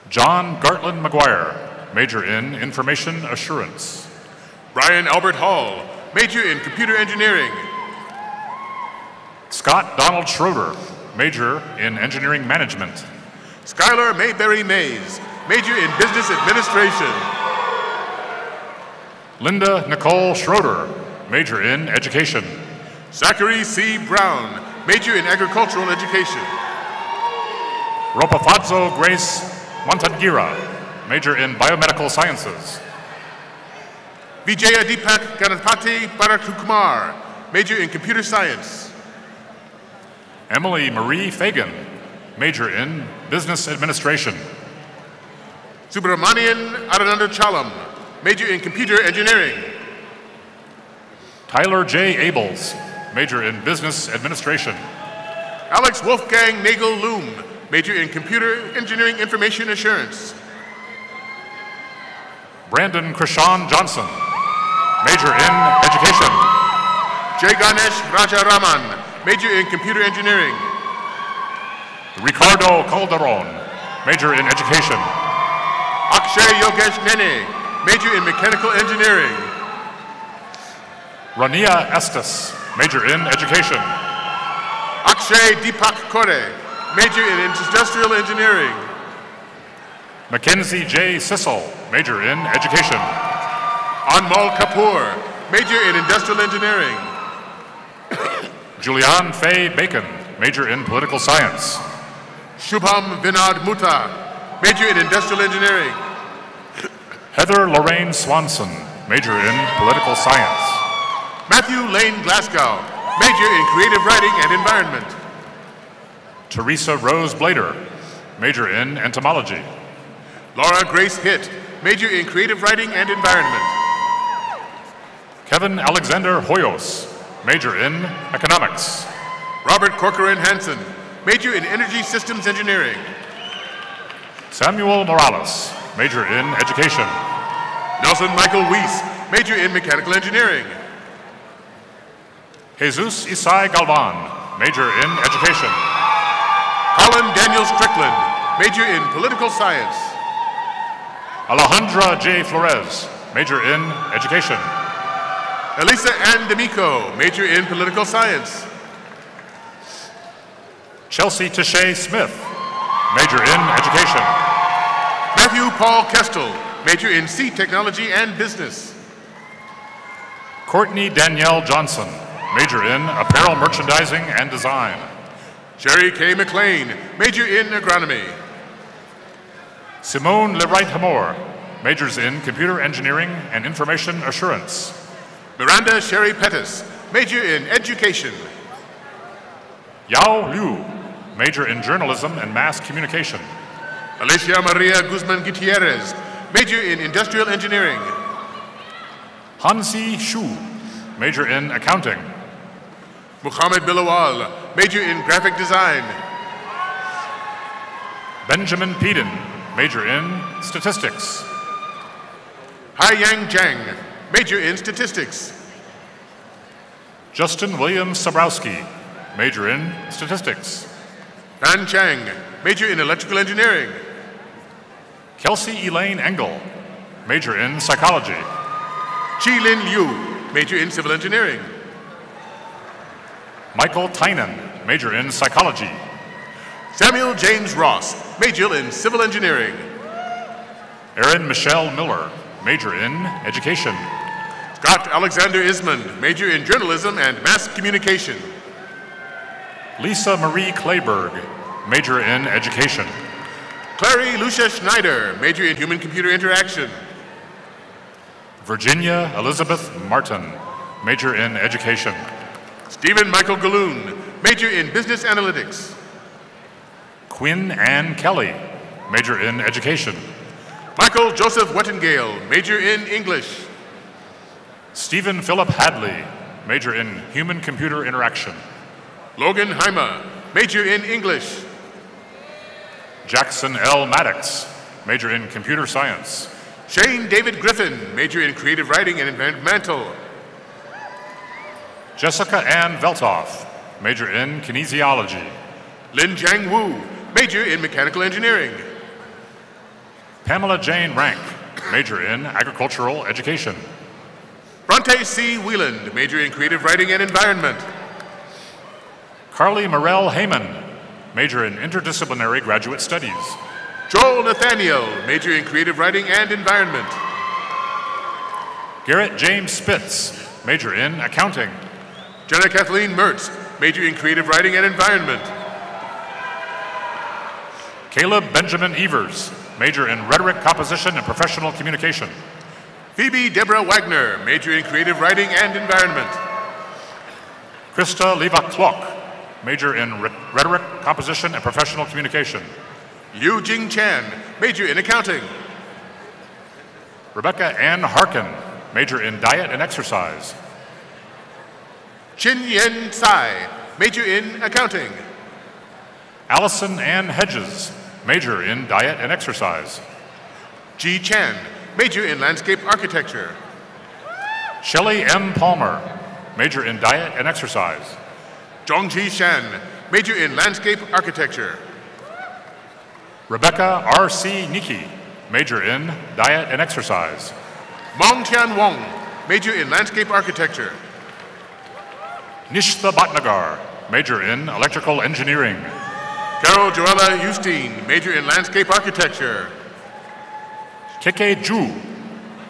John Gartland McGuire, major in information assurance.
Brian Albert Hall, major in computer engineering.
Scott Donald Schroeder, major in engineering management.
Skylar Mayberry Mays, major in business administration.
Linda Nicole Schroeder, major in education.
Zachary C. Brown, major in agricultural education.
Ropafadzo Grace Montagira, major in biomedical sciences.
Vijaya Deepak Ganapati Bharatkumar, major in computer science.
Emily Marie Fagan, major in business administration.
Subramanian Adanandachalam, major in computer engineering.
Tyler J. Abels, major in business administration.
Alex Wolfgang Nagel Loom, major in computer engineering information assurance.
Brandon Krishan Johnson, major in education.
Jay Ganesh Rajaraman, major in computer engineering.
Ricardo Calderon, major in education.
Akshay Yogesh Nene, major in mechanical engineering.
Rania Estes, major in education.
Akshay Deepak Kore, major in industrial engineering.
Mackenzie J. Sissel, major in education.
Anmol Kapoor, major in industrial engineering.
Julianne Faye Bacon, major in political science.
Shubham Vinod Mutta, major in industrial engineering.
Heather Lorraine Swanson, major in political science.
Matthew Lane Glasgow, major in creative writing and environment.
Teresa Rose Blader, major in entomology.
Laura Grace Hitt, major in creative writing and environment.
Kevin Alexander Hoyos, major in economics.
Robert Corcoran Hansen, major in energy systems engineering.
Samuel Morales, major in education.
Nelson Michael Weiss, major in mechanical engineering.
Jesus Isai Galvan, major in education.
Colin Daniel Strickland, major in political science.
Alejandra J. Flores, major in education.
Elisa Ann D'Amico, major in political science.
Chelsea Tashay Smith, major in education.
Matthew Paul Kestel, major in seed technology and business.
Courtney Danielle Johnson, major in apparel merchandising and design.
Sherry K. McLean, major in agronomy.
Simone Lewright Hamor, majors in computer engineering and information assurance.
Miranda Sherry Pettis, major in education.
Yao Liu, major in journalism and mass communication.
Alicia Maria Guzman Gutierrez, major in industrial engineering.
Hansi Shu, major in accounting.
Muhammad Bilawal, major in graphic design.
Benjamin Peden, major in statistics.
Haiyang Zhang, major in statistics.
Justin William Sabrowski, major in statistics.
Fan Chang, major in electrical engineering.
Kelsey Elaine Engel, major in psychology.
Chi Lin Liu, major in civil engineering.
Michael Tynan, major in psychology.
Samuel James Ross, major in civil engineering.
Erin Michelle Miller, major in education.
Scott Alexander Ismond, major in journalism and mass communication.
Lisa Marie Clayberg, major in education.
Clary Lucia Schneider, major in human-computer interaction.
Virginia Elizabeth Martin, major in education.
Stephen Michael Galoon, major in business analytics.
Quinn Ann Kelly, major in education.
Michael Joseph Wettengale, major in English.
Stephen Philip Hadley, major in human-computer interaction.
Logan Haima, major in English.
Jackson L. Maddox, major in computer science.
Shane David Griffin, major in creative writing and environmental.
Jessica Ann Veltoff, major in kinesiology.
Lin Jiang Wu, major in mechanical engineering.
Pamela Jane Rank, major in agricultural education.
Bronte C. Wieland, major in creative writing and environment.
Carly Morell Heyman, major in interdisciplinary graduate studies.
Joel Nathaniel, major in creative writing and environment.
Garrett James Spitz, major in accounting.
Jenna Kathleen Mertz, major in creative writing and environment.
Caleb Benjamin Evers, major in rhetoric, composition, and professional communication.
Phoebe Deborah Wagner, major in creative writing and environment.
Krista Leva Klock, major in rhetoric, composition, and professional communication.
Liu Jing Chan, major in accounting.
Rebecca Ann Harkin, major in diet and exercise.
Chin Yen Tsai, major in accounting.
Allison Ann Hedges, major in diet and exercise.
Ji Chan, major in landscape architecture.
Shelley M. Palmer, major in diet and exercise.
Zhongji Shan, major in landscape architecture.
Rebecca R.C. Niki, major in diet and exercise.
Mong Tian Wong, major in landscape architecture.
Nishtha Bhatnagar, major in electrical engineering.
Carol Joella Justine, major in landscape architecture.
Keke Ju,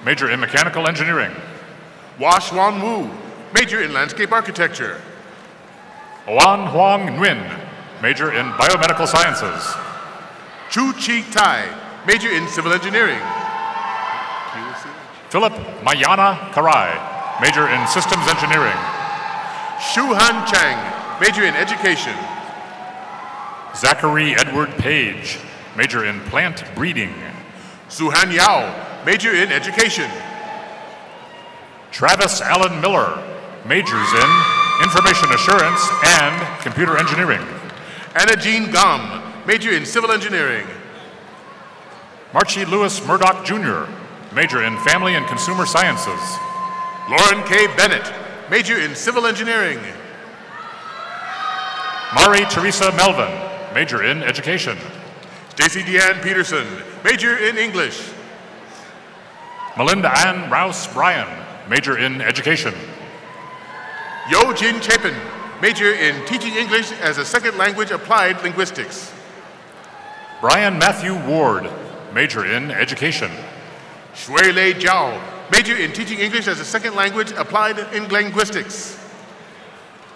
major in mechanical engineering.
Hua Xuan Wu, major in landscape architecture.
Oan Huang Nguyen, major in biomedical sciences.
Chu Chi Tai, major in civil engineering.
Philip Mayana Karai, major in systems engineering.
Shu Han Chang, major in education.
Zachary Edward Page, major in plant breeding.
Suhan Yao, major in education.
Travis Allen Miller, majors in information assurance and computer engineering.
Anna Jean Gom, major in civil engineering.
Marchie Lewis Murdoch Jr., major in family and consumer sciences.
Lauren K. Bennett, major in civil engineering.
Mari Teresa Melvin, major in education.
Stacy Deanne Peterson, major in English.
Melinda Ann Rouse Bryan, major in education.
Yo Jin Chapin, major in teaching English as a second language applied linguistics.
Brian Matthew Ward, major in education.
Shui Lei Jiao, major in teaching English as a second language applied in linguistics.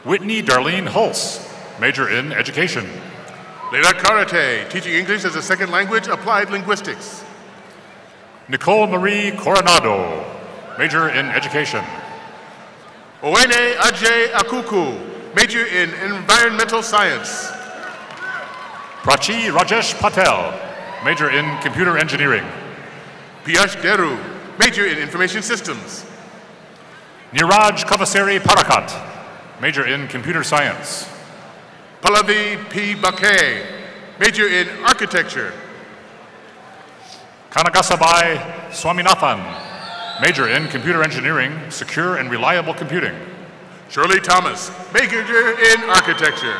Whitney Darlene Hulse, major in education.
Leila Karate, teaching English as a second language applied linguistics.
Nicole Marie Coronado, major in education.
Owene Ajay Akuku, major in environmental science.
Prachi Rajesh Patel, major in computer engineering.
Piyash Deru, major in information systems.
Niraj Kavaseri Parakat, major in computer science.
Pallavi P. Bakay, major in architecture.
Kanagasabai Swaminathan, major in computer engineering, secure and reliable computing.
Shirley Thomas, major in architecture.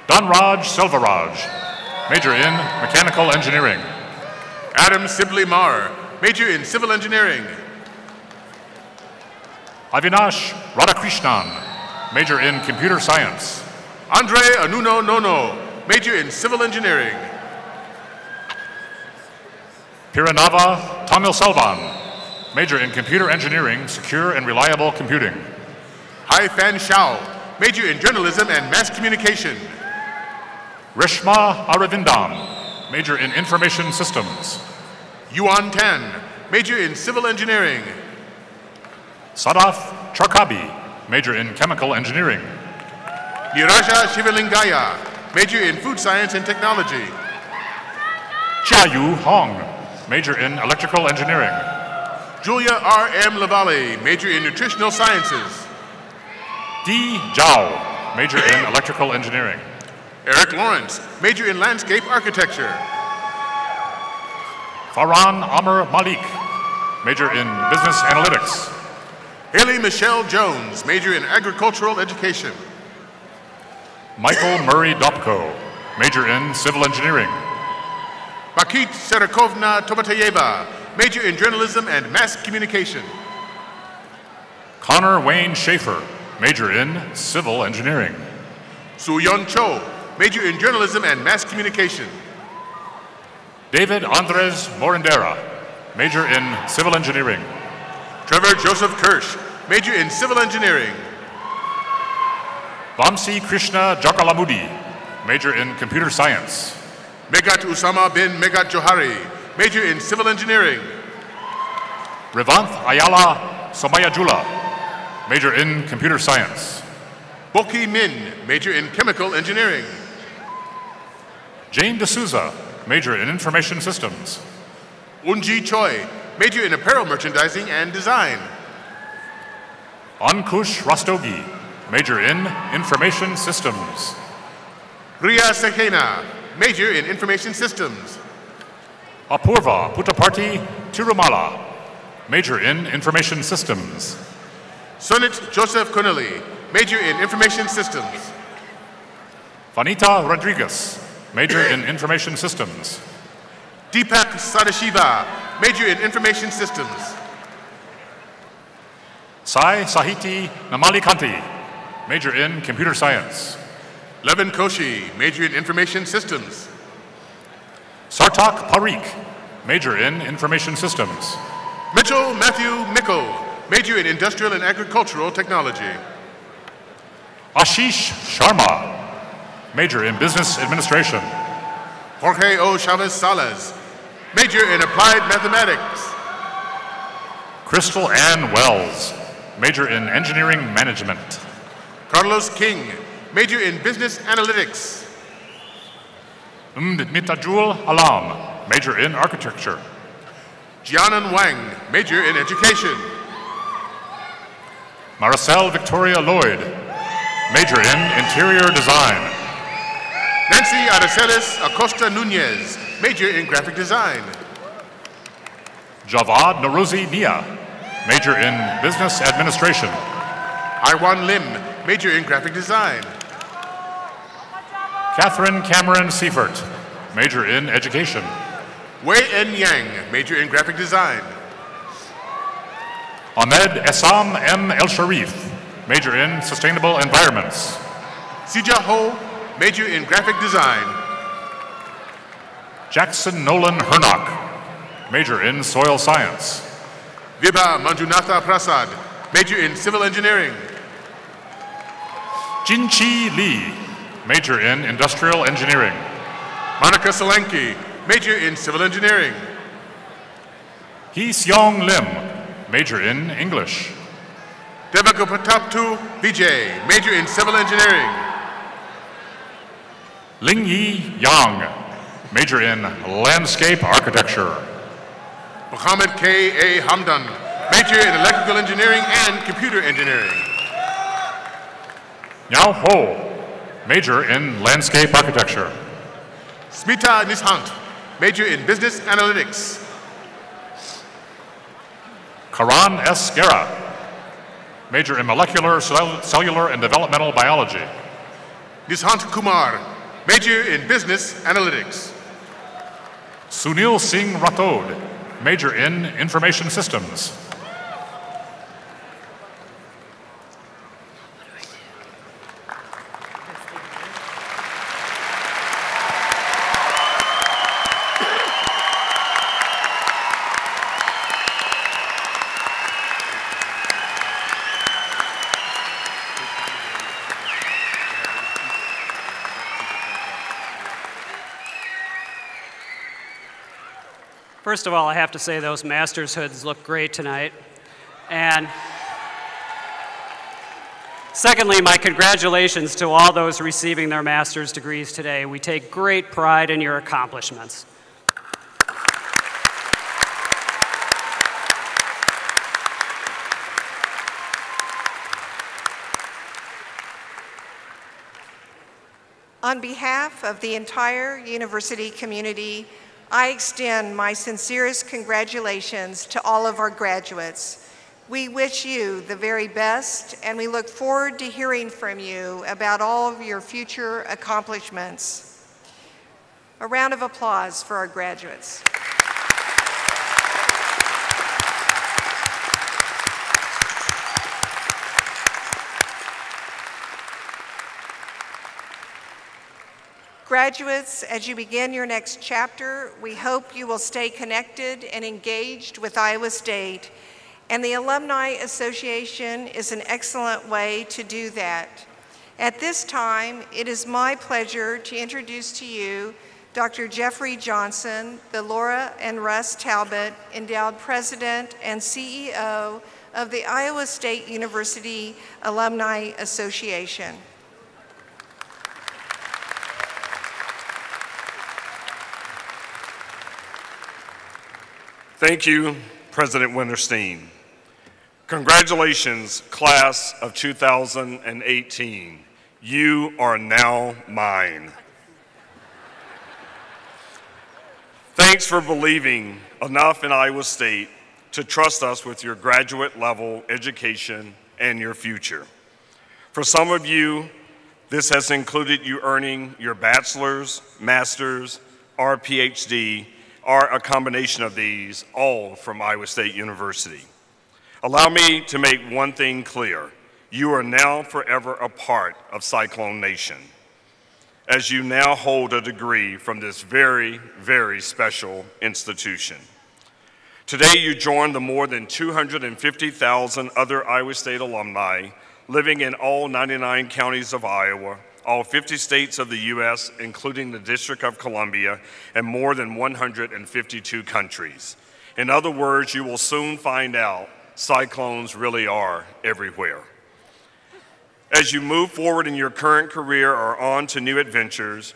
Dhanraj Selvaraj, major in mechanical engineering.
Adam Sibley Marr, major in civil engineering.
Avinash Radhakrishnan, major in computer science.
Andre Anuno Nono, major in civil engineering.
Piranava Tamil Selvan, major in computer engineering, secure and reliable computing.
Hai Fan Shao, major in journalism and mass communication.
Reshma Aravindan, major in information systems.
Yuan Tan, major in civil engineering.
Sadaf Charkabi, major in chemical engineering.
Niraja Shivalingaya, major in food science and technology.
Jiayu Hong, major in electrical engineering.
Julia R.M. Lavalle, major in nutritional sciences.
Di Zhao, major in electrical engineering.
Eric Lawrence, major in landscape architecture.
Farhan Amr Malik, major in business analytics.
Haley Michelle Jones, major in agricultural education.
Michael Murray Dopko, major in civil engineering.
Bakit Serakovna Tobatayeva, major in journalism and mass communication.
Connor Wayne Schaefer, major in civil engineering.
Soo-Yeon Cho, major in journalism and mass communication.
David Andres Morendera, major in civil engineering.
Trevor Joseph Kirsch, major in civil engineering.
Vamsi Krishna Jakalamudi, major in computer science.
Megat Usama bin Megat Johari, major in civil engineering.
Revanth Ayala Somayajula, major in computer science.
Boki Min, major in chemical engineering.
Jane D'Souza, major in information systems.
Unji Choi, major in apparel merchandising and design.
Ankush Rastogi, major in information systems.
Ria Sekena, major in information systems.
Apurva Puttaparthi Tirumala, major in information systems.
Sonit Joseph Connolly, major in information systems.
Vanita Rodriguez, major in information systems.
Deepak Sadashiva, major in information systems.
Sai Sahiti Namalikanti, major in computer science.
Levin Koshi, major in information systems.
Sartak Parikh, major in information systems.
Mitchell Matthew Mickle, major in industrial and agricultural technology.
Ashish Sharma, major in business administration.
Jorge O. Chavez Salas, major in applied mathematics.
Crystal Ann Wells, major in engineering management.
Carlos King, major in business analytics.
Mitajul Alam, major in architecture.
Jianan Wang, major in education.
Maricel Victoria Lloyd, major in interior design.
Nancy Aracelis Acosta Nunez, major in graphic design.
Javad Naruzi Nia, major in business administration.
Iwan Lim, major in graphic design.
Catherine Cameron Seifert, major in education.
Wei En Yang, major in graphic design.
Ahmed Essam M. El Sharif, major in sustainable environments.
Sija Ho, major in graphic design.
Jackson Nolan Hernock, major in soil science.
Vibha Manjunatha Prasad, major in civil engineering.
Jinchi Lee, major in industrial engineering.
Monica Solanki, major in civil engineering.
Hee Seong Lim, major in English.
Devakapataptu Vijay, major in civil engineering.
Ling Yi Yang, major in landscape architecture.
Mohammed K. A. Hamdan, major in electrical engineering and computer engineering.
Yao Ho, major in landscape architecture.
Smita Nishant, major in business analytics.
Karan S. Guerra, major in molecular, cellular, and developmental biology.
Nishant Kumar, major in business analytics.
Sunil Singh Rathod, major in information systems.
First of all, I have to say those master's hoods look great tonight. And secondly, my congratulations to all those receiving their master's degrees today. We take great pride in your accomplishments.
On behalf of the entire university community, I extend my sincerest congratulations to all of our graduates. We wish you the very best, and we look forward to hearing from you about all of your future accomplishments. A round of applause for our graduates. Graduates, as you begin your next chapter, we hope you will stay connected and engaged with Iowa State, and the Alumni Association is an excellent way to do that. At this time, it is my pleasure to introduce to you Dr. Jeffrey Johnson, the Laura and Russ Talbot Endowed President and CEO of the Iowa State University Alumni Association.
Thank you, President Winterstein. Congratulations, class of 2018. You are now mine. Thanks for believing enough in Iowa State to trust us with your graduate level education and your future. For some of you, this has included you earning your bachelor's, master's, or PhD, or a combination of these, all from Iowa State University. Allow me to make one thing clear. You are now forever a part of Cyclone Nation, as you now hold a degree from this very, very special institution. Today, you join the more than 250,000 other Iowa State alumni living in all 99 counties of Iowa, all 50 states of the U.S., including the District of Columbia, and more than 152 countries. In other words, you will soon find out cyclones really are everywhere. As you move forward in your current career or on to new adventures,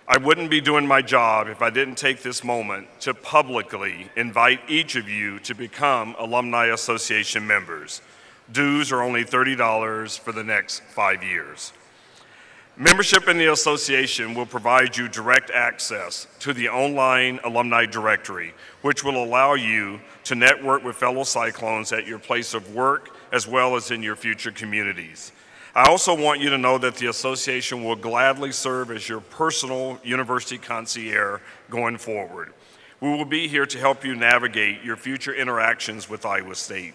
I wouldn't be doing my job if I didn't take this moment to publicly invite each of you to become Alumni Association members. Dues are only $30 for the next 5 years. Membership in the association will provide you direct access to the online alumni directory, which will allow you to network with fellow Cyclones at your place of work as well as in your future communities. I also want you to know that the association will gladly serve as your personal university concierge going forward. We will be here to help you navigate your future interactions with Iowa State.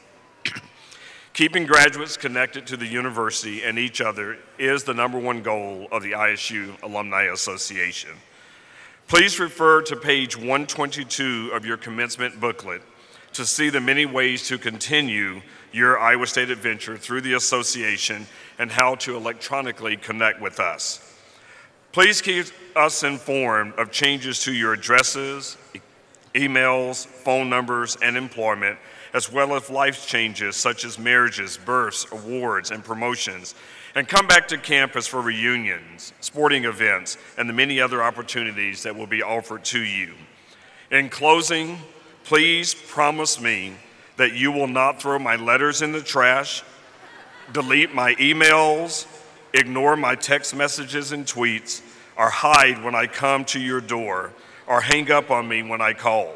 Keeping graduates connected to the university and each other is the #1 goal of the ISU Alumni Association. Please refer to page 122 of your commencement booklet to see the many ways to continue your Iowa State adventure through the association and how to electronically connect with us. Please keep us informed of changes to your addresses, emails, phone numbers, and employment, as well as life changes such as marriages, births, awards, and promotions, and come back to campus for reunions, sporting events, and the many other opportunities that will be offered to you. In closing, please promise me that you will not throw my letters in the trash, delete my emails, ignore my text messages and tweets, or hide when I come to your door, or hang up on me when I call.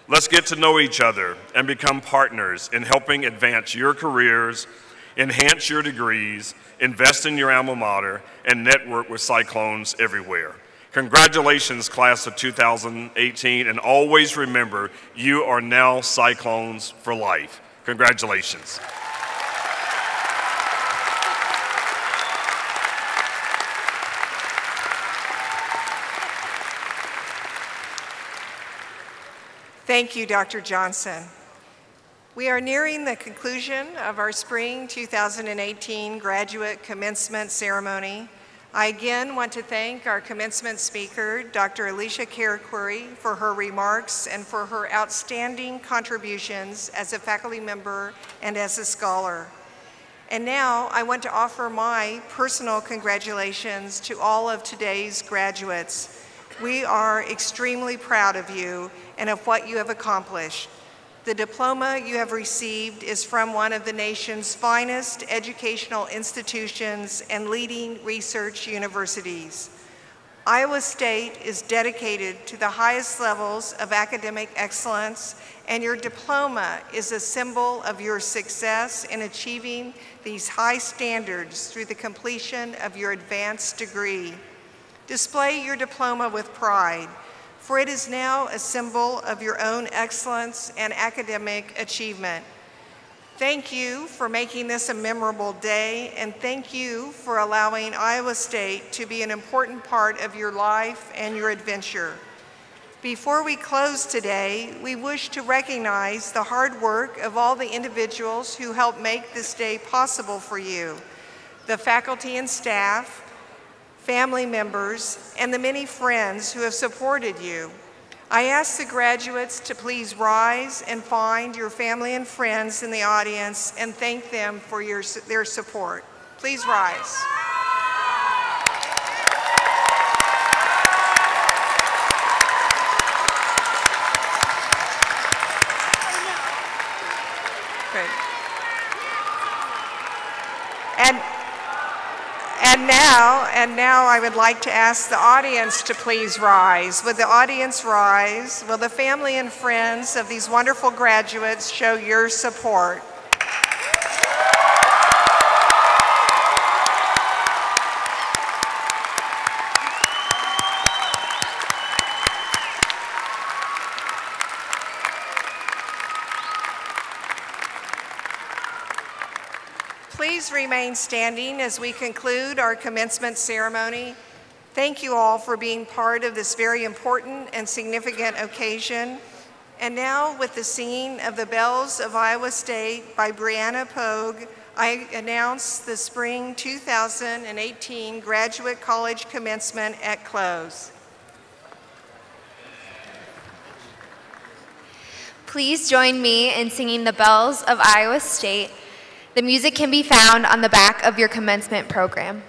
Let's get to know each other and become partners in helping advance your careers, enhance your degrees, invest in your alma mater, and network with Cyclones everywhere. Congratulations, class of 2018, and always remember, you are now Cyclones for life. Congratulations.
Thank you, Dr. Johnson. We are nearing the conclusion of our spring 2018 graduate commencement ceremony. I again want to thank our commencement speaker, Dr. Alicia Caracuri, for her remarks and for her outstanding contributions as a faculty member and as a scholar. And now I want to offer my personal congratulations to all of today's graduates. We are extremely proud of you and of what you have accomplished. The diploma you have received is from one of the nation's finest educational institutions and leading research universities. Iowa State is dedicated to the highest levels of academic excellence, and your diploma is a symbol of your success in achieving these high standards through the completion of your advanced degree. Display your diploma with pride, for it is now a symbol of your own excellence and academic achievement. Thank you for making this a memorable day, and thank you for allowing Iowa State to be an important part of your life and your adventure. Before we close today, we wish to recognize the hard work of all the individuals who helped make this day possible for you, the faculty and staff, family members, and the many friends who have supported you. I ask the graduates to please rise and find your family and friends in the audience and thank them for their support. Please rise. Great. And now I would like to ask the audience to please rise. Would the audience rise? Will the family and friends of these wonderful graduates show your support? Please remain standing as we conclude our commencement ceremony. Thank you all for being part of this very important and significant occasion. And now, with the singing of the Bells of Iowa State by Brianna Pogue, I announce the Spring 2018 Graduate College Commencement at close.
Please join me in singing the Bells of Iowa State. The music can be found on the back of your commencement program.